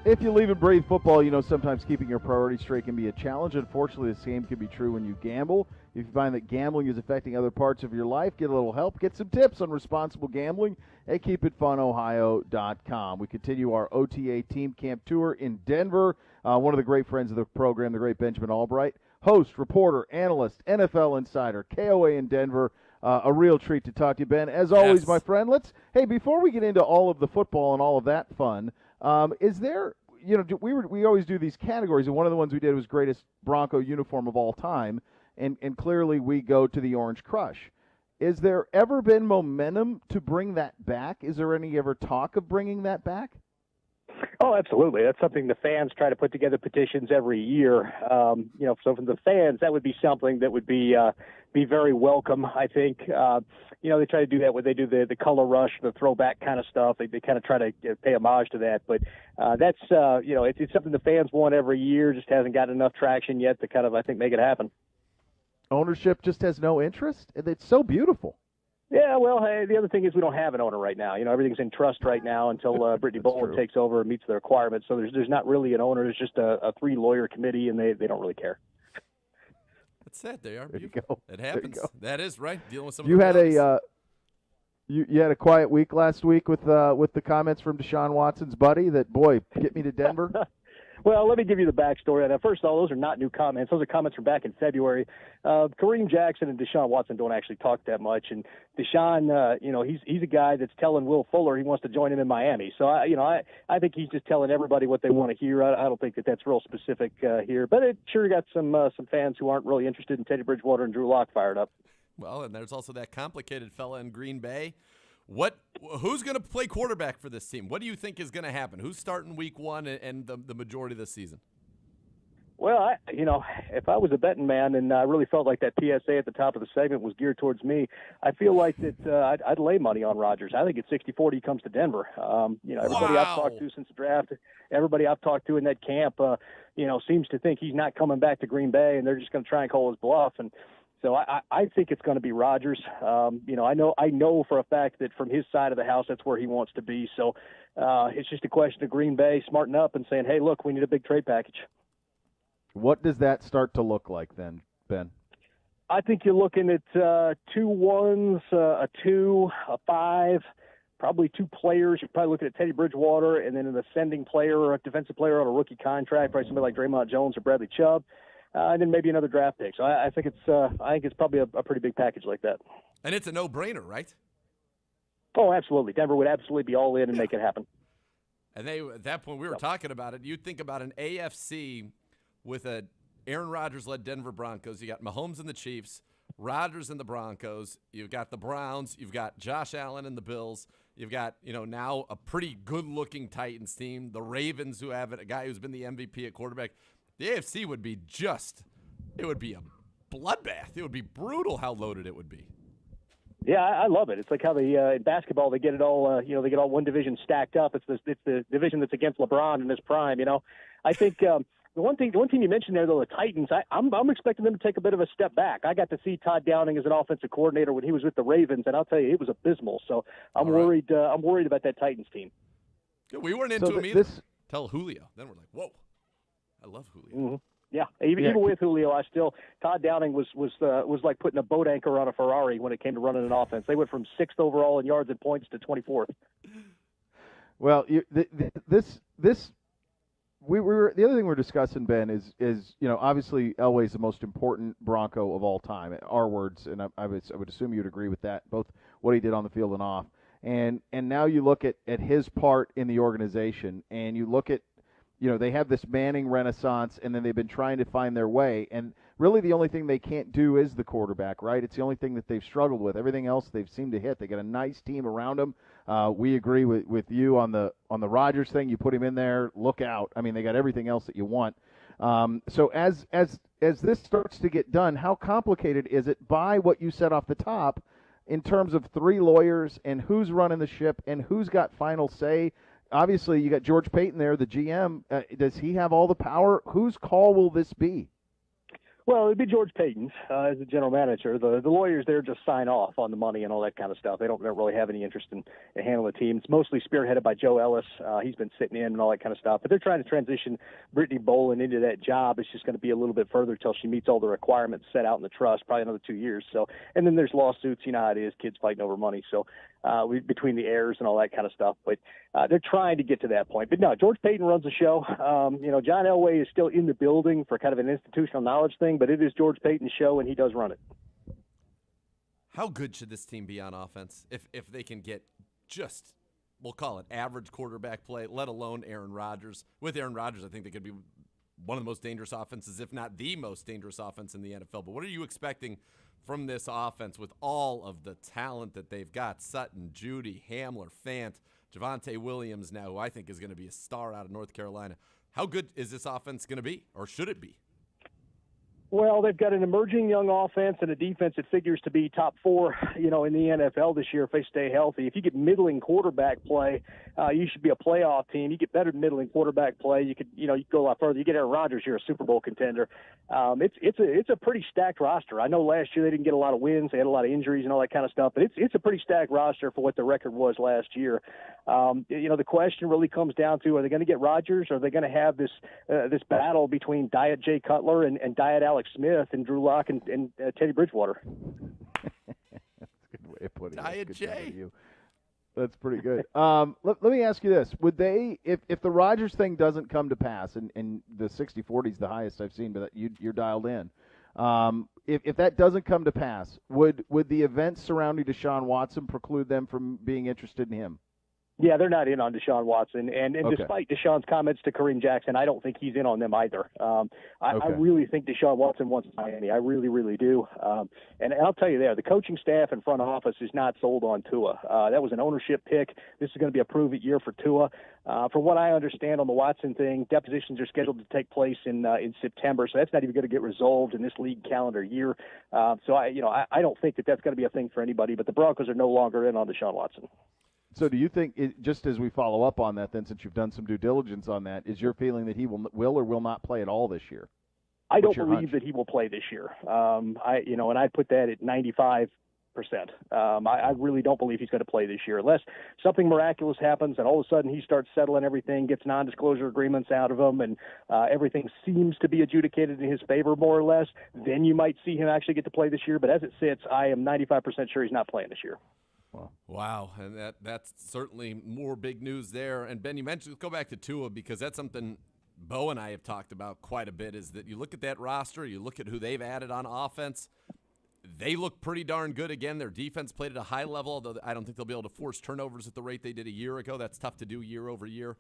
If you live and breathe football, you know sometimes keeping your priorities straight can be a challenge. Unfortunately, the same can be true when you gamble. If you find that gambling is affecting other parts of your life, get a little help. Get some tips on responsible gambling at KeepItFunOhio.com. We continue our OTA Team Camp Tour in Denver. One of the great friends of the program, the great Benjamin Albright, host, reporter, analyst, NFL insider, KOA in Denver. A real treat to talk to you, Ben. As always, my friend, before we get into all of the football and all of that fun, is there, we always do these categories, and one of the ones we did was greatest Bronco uniform of all time, and clearly we go to the Orange Crush. Is there ever been momentum to bring that back? Is there any ever talk of bringing that back? Oh, absolutely. That's something the fans try to put together petitions every year. So from the fans, that would be something that would be very welcome, I think. They try to do that when they do the color rush, the throwback kind of stuff. They kind of try to pay homage to that. But that's, it's something the fans want every year, just hasn't gotten enough traction yet to kind of, I think, make it happen. Ownership just has no interest? It's so beautiful. Yeah, well, hey, the other thing is we don't have an owner right now. Everything's in trust right now until Brittany Boland takes over and meets the requirements. So there's not really an owner. There's just a 3-lawyer committee, and they don't really care. That's it. They are beautiful. There you go. It happens. That is right. Dealing with some. You had you had a quiet week last week with the comments from Deshaun Watson's buddy that, boy, get me to Denver. Well, let me give you the backstory on that. First of all, those are not new comments. Those are comments from back in February. Kareem Jackson and Deshaun Watson don't actually talk that much. And Deshaun, he's a guy that's telling Will Fuller he wants to join him in Miami. So, I think he's just telling everybody what they want to hear. I don't think that's real specific here. But it sure got some fans who aren't really interested in Teddy Bridgewater and Drew Lock fired up. Well, and there's also that complicated fella in Green Bay. Who's going to play quarterback for this team? What do you think is going to happen? Who's starting week one and the majority of the season? Well, if I was a betting man and I really felt like that PSA at the top of the segment was geared towards me, I feel like that I'd lay money on Rodgers. I think it's 60-40 comes to Denver. Everybody I've talked to since the draft, everybody I've talked to in that camp, seems to think he's not coming back to Green Bay, and they're just going to try and call his bluff. And so I think it's going to be Rodgers. I know for a fact that from his side of the house, that's where he wants to be. So it's just a question of Green Bay smarting up and saying, hey, look, we need a big trade package. What does that start to look like then, Ben? I think you're looking at 2 1s, a 2, a 5, probably 2 players. You're probably looking at Teddy Bridgewater and then an ascending player or a defensive player on a rookie contract, probably somebody like Draymond Jones or Bradley Chubb. And then maybe another draft pick. So I think it's probably a pretty big package like that. And it's a no-brainer, right? Oh, absolutely. Denver would absolutely be all in and make it happen. And at that point, we were talking about it. You think about an AFC with a Aaron Rodgers-led Denver Broncos. You got Mahomes and the Chiefs, Rodgers and the Broncos. You've got the Browns. You've got Josh Allen and the Bills. You've got, now a pretty good-looking Titans team. The Ravens, who have a guy who's been the MVP at quarterback. The AFC would be it would be a bloodbath. It would be brutal how loaded it would be. Yeah, I love it. It's like how in basketball they get it all, they get all one division stacked up. It's the division that's against LeBron in his prime. I think the one team you mentioned there, though, the Titans. I'm expecting them to take a bit of a step back. I got to see Todd Downing as an offensive coordinator when he was with the Ravens, and I'll tell you, it was abysmal. So I'm worried. I'm worried about that Titans team. Yeah, we weren't into him either. Tell Julio. Then we're like, whoa. I love Julio. Mm-hmm. Yeah, even with Julio, Todd Downing was like putting a boat anchor on a Ferrari when it came to running an offense. They went from 6th overall in yards and points to 24th. Well, the other thing we're discussing, Ben, is obviously Elway's the most important Bronco of all time. Our words, and I would assume you'd agree with that, both what he did on the field and off. And now you look at his part in the organization, and you look at they have this Manning renaissance, and then they've been trying to find their way. And really the only thing they can't do is the quarterback, right? It's the only thing that they've struggled with. Everything else they've seemed to hit. They got a nice team around them. We agree with you on the Rodgers thing. You put him in there, look out. I mean, they got everything else that you want. So as this starts to get done, how complicated is it by what you said off the top in terms of 3 lawyers and who's running the ship and who's got final say? Obviously, you got George Payton there, the GM. Does he have all the power? Whose call will this be? Well, it'd be George Payton's as the general manager. The lawyers there just sign off on the money and all that kind of stuff. They don't really have any interest in handling the team. It's mostly spearheaded by Joe Ellis. He's been sitting in and all that kind of stuff. But they're trying to transition Brittany Boland into that job. It's just going to be a little bit further until she meets all the requirements set out in the trust, probably another 2 years. So, and then there's lawsuits. You know how it is, kids fighting over money. So between the heirs and all that kind of stuff. But they're trying to get to that point. But no, George Payton runs the show. John Elway is still in the building for kind of an institutional knowledge thing, but it is George Payton's show, and he does run it. How good should this team be on offense if they can get just, we'll call it average quarterback play, let alone Aaron Rodgers? With Aaron Rodgers, I think they could be one of the most dangerous offenses, if not the most dangerous offense in the NFL. But what are you expecting from this offense with all of the talent that they've got? Sutton, Judy, Hamler, Fant, Javonte Williams now, who I think is going to be a star out of North Carolina. How good is this offense going to be, or should it be? Well, they've got an emerging young offense and a defense that figures to be top 4, in the NFL this year if they stay healthy. If you get middling quarterback play, you should be a playoff team. You get better than middling quarterback play, you could go a lot further. You get Aaron Rodgers, you're a Super Bowl contender. It's a pretty stacked roster. I know last year they didn't get a lot of wins, they had a lot of injuries and all that kind of stuff, but it's a pretty stacked roster for what the record was last year. The question really comes down to, are they going to get Rodgers, or are they going to have this battle between Diet Jay Cutler and Diet Alex Smith and Drew Lock and Teddy Bridgewater? That's a good way of putting it. Diet Jay. That's pretty good. Let me ask you this. Would they, if the Rodgers thing doesn't come to pass, and the 60-40 is the highest I've seen, but you're dialed in, if that doesn't come to pass, would the events surrounding Deshaun Watson preclude them from being interested in him? Yeah, they're not in on Deshaun Watson, and Okay. despite Deshaun's comments to Kareem Jackson, I don't think he's in on them either. I Okay. really think Deshaun Watson wants Miami. I really, really do. And I'll tell you the coaching staff and front office is not sold on Tua. That was an ownership pick. This is going to be a prove-it year for Tua. From what I understand on the Watson thing, depositions are scheduled to take place in September, so that's not even going to get resolved in this league calendar year. So I don't think that's going to be a thing for anybody. But the Broncos are no longer in on Deshaun Watson. So do you think, just as we follow up on that then, since you've done some due diligence on that, is your feeling that he will or will not play at all this year? I don't believe that he will play this year. And I put that at 95%. I really don't believe he's going to play this year unless something miraculous happens and all of a sudden he starts settling everything, gets non-disclosure agreements out of him, and everything seems to be adjudicated in his favor more or less. Then you might see him actually get to play this year. But as it sits, I am 95% sure he's not playing this year. Wow, and that's certainly more big news there. And Ben, you mentioned, let's go back to Tua, because that's something Beau and I have talked about quite a bit, is that you look at that roster, you look at who they've added on offense, they look pretty darn good again. Their defense played at a high level, although I don't think they'll be able to force turnovers at the rate they did a year ago. That's tough to do year over year.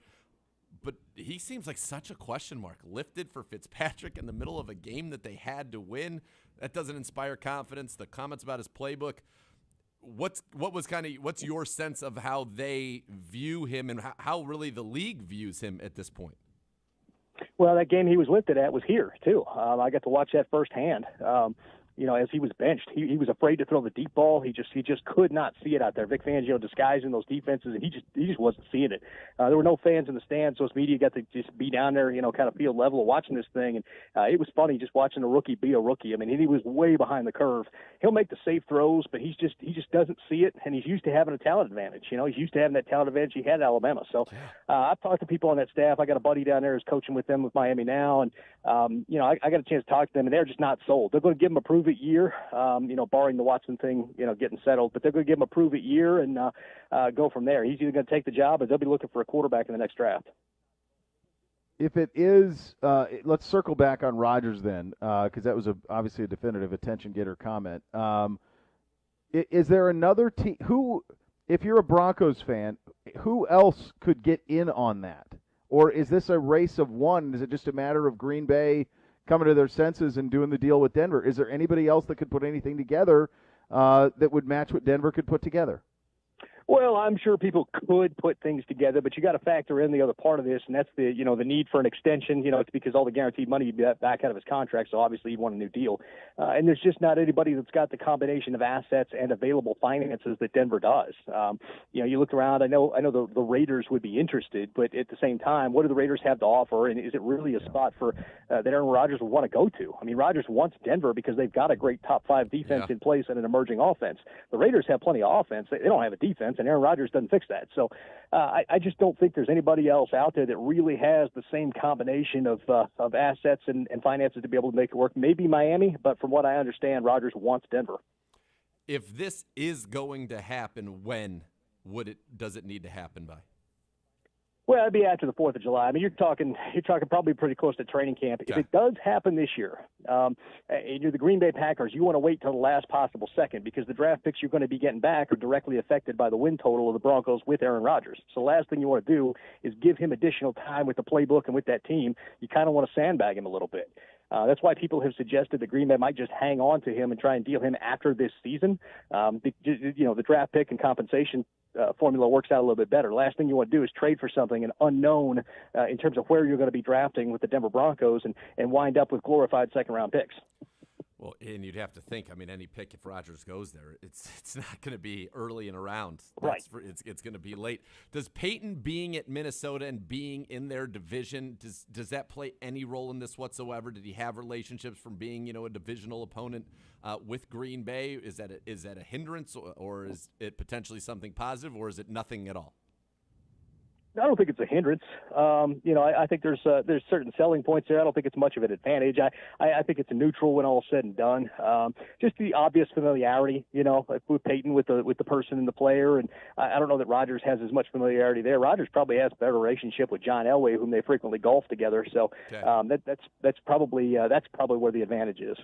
But he seems like such a question mark. Lifted for Fitzpatrick in the middle of a game that they had to win. That doesn't inspire confidence. The comments about his playbook. What's your sense of how they view him and how really the league views him at this point? Well, that game he was lifted at was here too. I got to watch that firsthand. As he was benched, he was afraid to throw the deep ball. He just could not see it out there. Vic Fangio disguising those defenses, and he just wasn't seeing it. There were no fans in the stands, so his media got to just be down there, kind of field level watching this thing. And it was funny just watching a rookie be a rookie. I mean, he was way behind the curve. He'll make the safe throws, but he just doesn't see it, and he's used to having a talent advantage. He's used to having that talent advantage he had at Alabama. So I've talked to people on that staff. I got a buddy down there who's coaching with them with Miami now, and I got a chance to talk to them, and they're just not sold. They're going to give him a prove-it year, barring the Watson thing, getting settled. But they're going to give him a prove-it year and go from there. He's either going to take the job, or they'll be looking for a quarterback in the next draft. If it is, let's circle back on Rodgers then, because that was obviously a definitive attention-getter comment. Is there another team who, if you're a Broncos fan, who else could get in on that? Or is this a race of one? Is it just a matter of Green Bay coming to their senses and doing the deal with Denver? Is there anybody else that could put anything together that would match what Denver could put together? Well, I'm sure people could put things together, but you got to factor in the other part of this, and that's the the need for an extension. It's because all the guaranteed money back out of his contract, so obviously he'd want a new deal. And there's just not anybody that's got the combination of assets and available finances that Denver does. You look around. I know the Raiders would be interested, but at the same time, what do the Raiders have to offer? And is it really a spot for that Aaron Rodgers would want to go to? I mean, Rodgers wants Denver because they've got a great top 5 defense in place and an emerging offense. The Raiders have plenty of offense. They don't have a defense, and Aaron Rodgers doesn't fix that. So I just don't think there's anybody else out there that really has the same combination of assets and finances to be able to make it work. Maybe Miami, but from what I understand, Rodgers wants Denver. If this is going to happen, when does it need to happen by? Well, it'd be after the 4th of July. I mean, you're talking probably pretty close to training camp. Okay. If it does happen this year, and you're the Green Bay Packers, you want to wait till the last possible second because the draft picks you're going to be getting back are directly affected by the win total of the Broncos with Aaron Rodgers. So the last thing you want to do is give him additional time with the playbook and with that team. You kind of want to sandbag him a little bit. That's why people have suggested that Green Bay might just hang on to him and try and deal him after this season. The draft pick and compensation formula works out a little bit better. Last thing you want to do is trade for something an unknown in terms of where you're going to be drafting with the Denver Broncos and wind up with glorified second-round picks. Well, and you'd have to think, I mean, any pick if Rodgers goes there, it's not going to be early in a round. Right. It's going to be late. Does Peyton being at Minnesota and being in their division, does that play any role in this whatsoever? Did he have relationships from being, a divisional opponent with Green Bay? Is that a hindrance, or is it potentially something positive, or is it nothing at all? I don't think it's a hindrance. I think there's certain selling points there. I don't think it's much of an advantage. I think it's a neutral when all is said and done. Just the obvious familiarity, with Peyton, with the person and the player. And I don't know that Rodgers has as much familiarity there. Rodgers probably has a better relationship with John Elway, whom they frequently golf together. So okay. That's probably where the advantage is.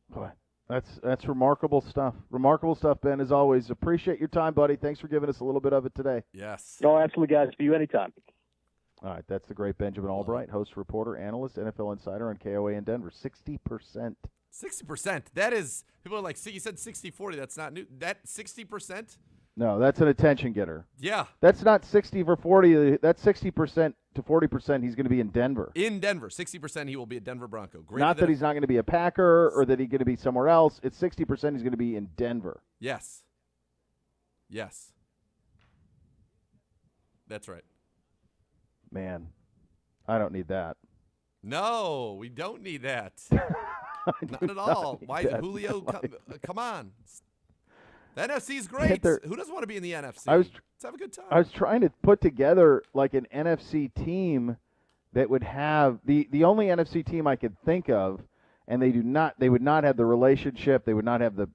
Boy. That's remarkable stuff. Remarkable stuff, Ben, as always. Appreciate your time, buddy. Thanks for giving us a little bit of it today. Yes. No, absolutely, guys. For you anytime. All right, that's the great Benjamin Albright, host, reporter, analyst, NFL insider on KOA in Denver. 60%. 60%. That is, people are like, see, you said 60-40. That's not new. That 60%? No, that's an attention getter. Yeah. That's not 60 for 40. That's 60% to 40%. He's going to be in Denver. In Denver. 60% he will be a Denver Bronco. Not that he's not going to be a Packer or that he's going to be somewhere else. It's 60% he's going to be in Denver. Yes. Yes. That's right. Man, I don't need that. No, we don't need that. Not at all. Why, Julio, come on. The NFC is great. Who doesn't want to be in the NFC? Let's have a good time. I was trying to put together like an NFC team that would have the only NFC team I could think of, and they would not have the relationship, they would not have the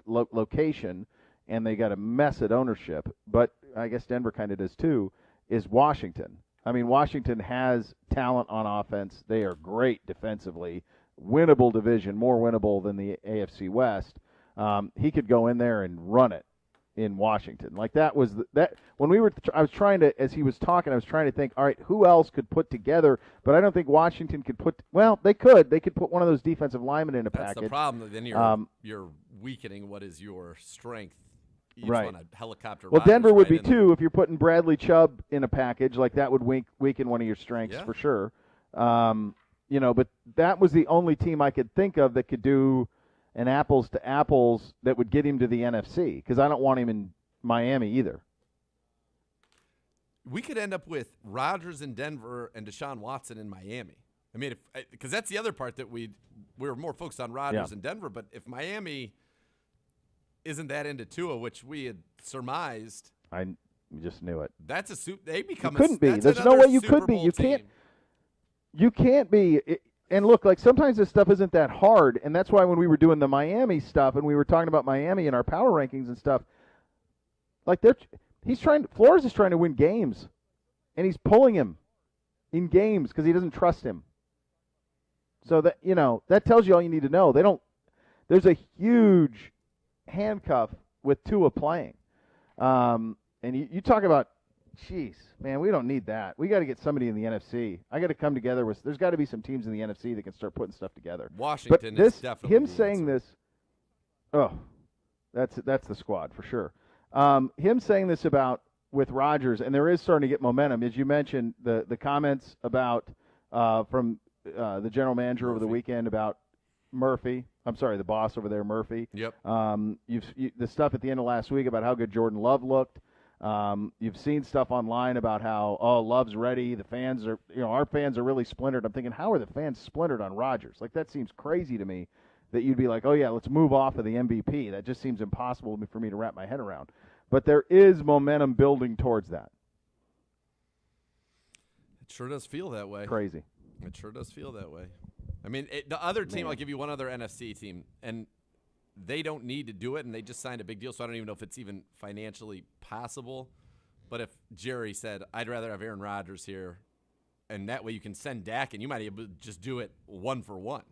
location, and they got a mess at ownership. But I guess Denver kind of does too. Is Washington? I mean, Washington has talent on offense. They are great defensively. Winnable division, more winnable than the AFC West. He could go in there and run it in Washington. Like that was that when we were. I was trying to, as he was talking, I was trying to think. All right, who else could put together? But I don't think Washington could put. Well, they could. They could put one of those defensive linemen in a package. That's the problem. Then you're weakening what is your strength. You just right. want a helicopter. Well, Denver would be too if you're putting Bradley Chubb in a package. Like that would weaken one of your strengths for sure. But that was the only team I could think of that could do an apples to apples that would get him to the NFC, because I don't want him in Miami either. We could end up with Rodgers in Denver and Deshaun Watson in Miami. I mean, because that's the other part that we were more focused on Rodgers in Denver. But if Miami isn't that into Tua, which we had surmised, I just knew it. That's they become. You couldn't be. There's no way you could be. You can't. You can't be. And look, like sometimes this stuff isn't that hard, and that's why when we were doing the Miami stuff and we were talking about Miami and our power rankings and stuff, like Flores is trying to win games, and he's pulling him in games because he doesn't trust him. So that that tells you all you need to know. There's a huge handcuff with Tua playing, and you talk about. Jeez, man, we don't need that. We got to get somebody in the NFC. I got to come together with. There's got to be some teams in the NFC that can start putting stuff together. Washington is definitely him saying this. Oh, that's the squad for sure. Him saying this about with Rodgers, and there is starting to get momentum, as you mentioned, the comments about from the general manager over the weekend about Murphy. I'm sorry, the boss over there, Murphy. Yep. The stuff at the end of last week about how good Jordan Love looked. You've seen stuff online about how Love's ready. The fans are, our fans are really splintered. I'm thinking, how are the fans splintered on Rodgers? Like, that seems crazy to me. That you'd be like, oh yeah, let's move off of the MVP. That just seems impossible for me to wrap my head around. But there is momentum building towards that. It sure does feel that way. Crazy. It sure does feel that way. I mean, the other team, I'll give you one other NFC team, and they don't need to do it, and they just signed a big deal, so I don't even know if it's even financially possible. But if Jerry said, I'd rather have Aaron Rodgers here, and that way you can send Dak, and you might be able to just do it 1-for-1.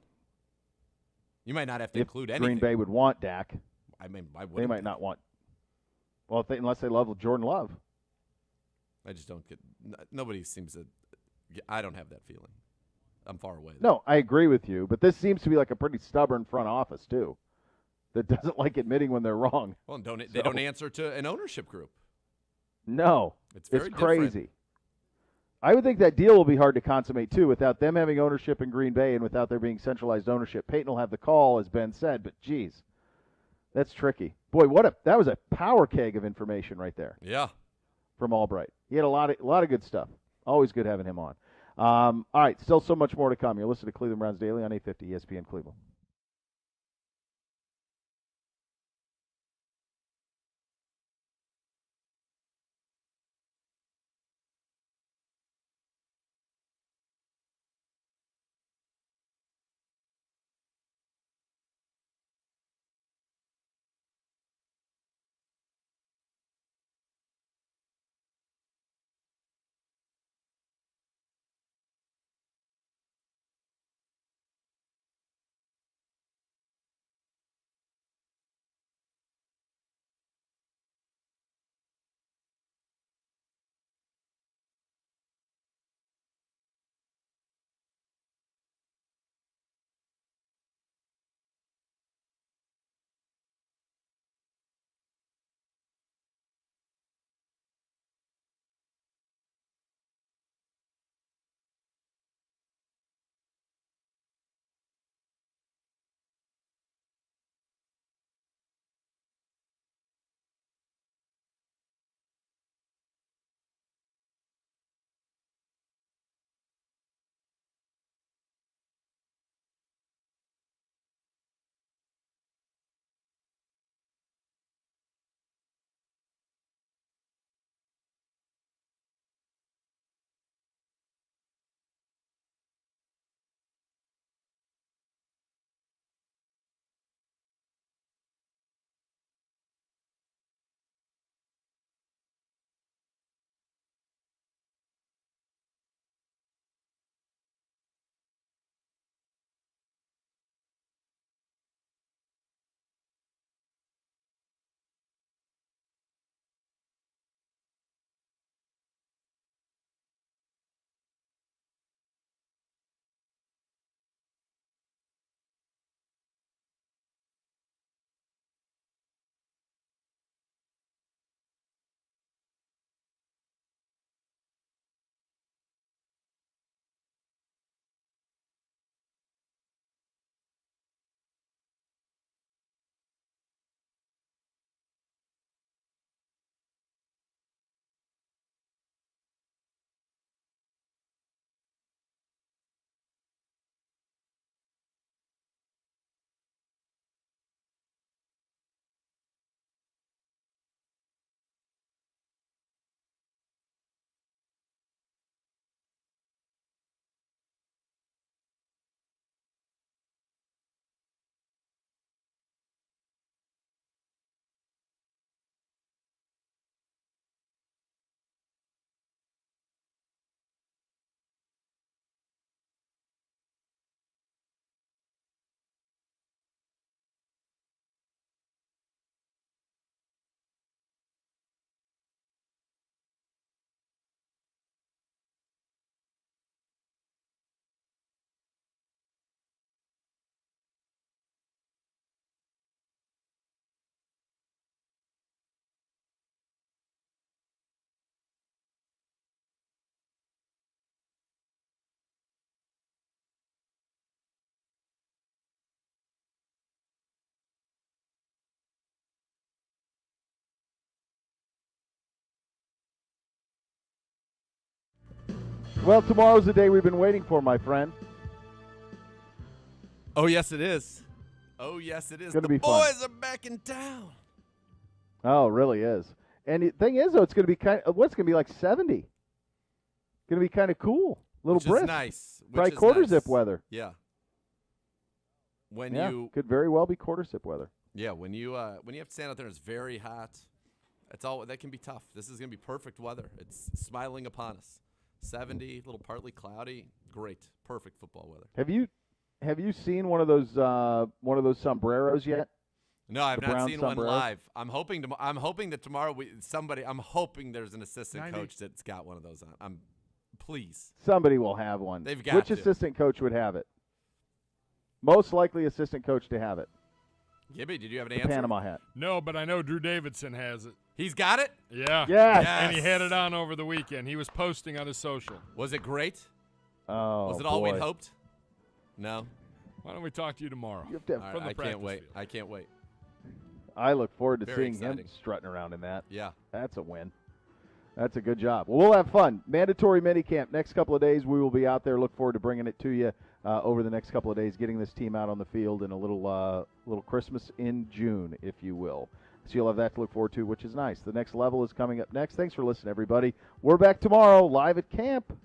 You might not have to include anything. Green Bay would want Dak. I mean, why wouldn't they might not want. Well, unless they love Jordan Love. I just don't get. Nobody seems to. I don't have that feeling. I'm far away. No, I agree with you, but this seems to be like a pretty stubborn front office too, that doesn't like admitting when they're wrong. Well, they don't answer to an ownership group. No, it's crazy. Different. I would think that deal will be hard to consummate, too, without them having ownership in Green Bay and without there being centralized ownership. Peyton will have the call, as Ben said, but, geez, that's tricky. Boy, that was a power keg of information right there. Yeah. From Albright. He had a lot of good stuff. Always good having him on. All right, still so much more to come. You're listening to Cleveland Browns Daily on 850 ESPN Cleveland. Well, tomorrow's the day we've been waiting for, my friend. Oh, yes, it is. Oh, yes, it is. Gonna The be fun. boys are back in town. Oh, it really is. And the thing is, though, it's going to be what's going to be like 70. Going to be kind of cool. Little Which brisk. is nice. Probably Which is quarter nice. zip weather. Yeah. Could very well be quarter zip weather. Yeah, when you have to stand out there and it's very hot, that can be tough. This is going to be perfect weather. It's smiling upon us. 70, a little partly cloudy. Great. Perfect football weather. Have you seen one of those sombreros yet? No, I've The not brown seen sombrero? one live. I'm hoping that tomorrow I'm hoping there's an assistant coach that's got one of those on. Please. Somebody will have one. They've got Which to. assistant coach would have it? Most likely assistant coach to have it. Gibby, did you have an The answer? Panama hat. No, but I know Drew Davidson has it. He's got it? Yeah. Yes. And he had it on over the weekend. He was posting on his social. Was it great? Oh, Was it all boy. we'd hoped? No. Why don't we talk to you tomorrow? You have to have- All From right, the I can't practice wait. field. I can't wait. I look forward to Very seeing him exciting. strutting around in that. Yeah. That's a win. That's a good job. Well, we'll have fun. Mandatory minicamp. Next couple of days, we will be out there. Look forward to bringing it to you over the next couple of days, getting this team out on the field in a little Christmas in June, if you will. So you'll have that to look forward to, which is nice. The next level is coming up next. Thanks for listening, everybody. We're back tomorrow, live at camp.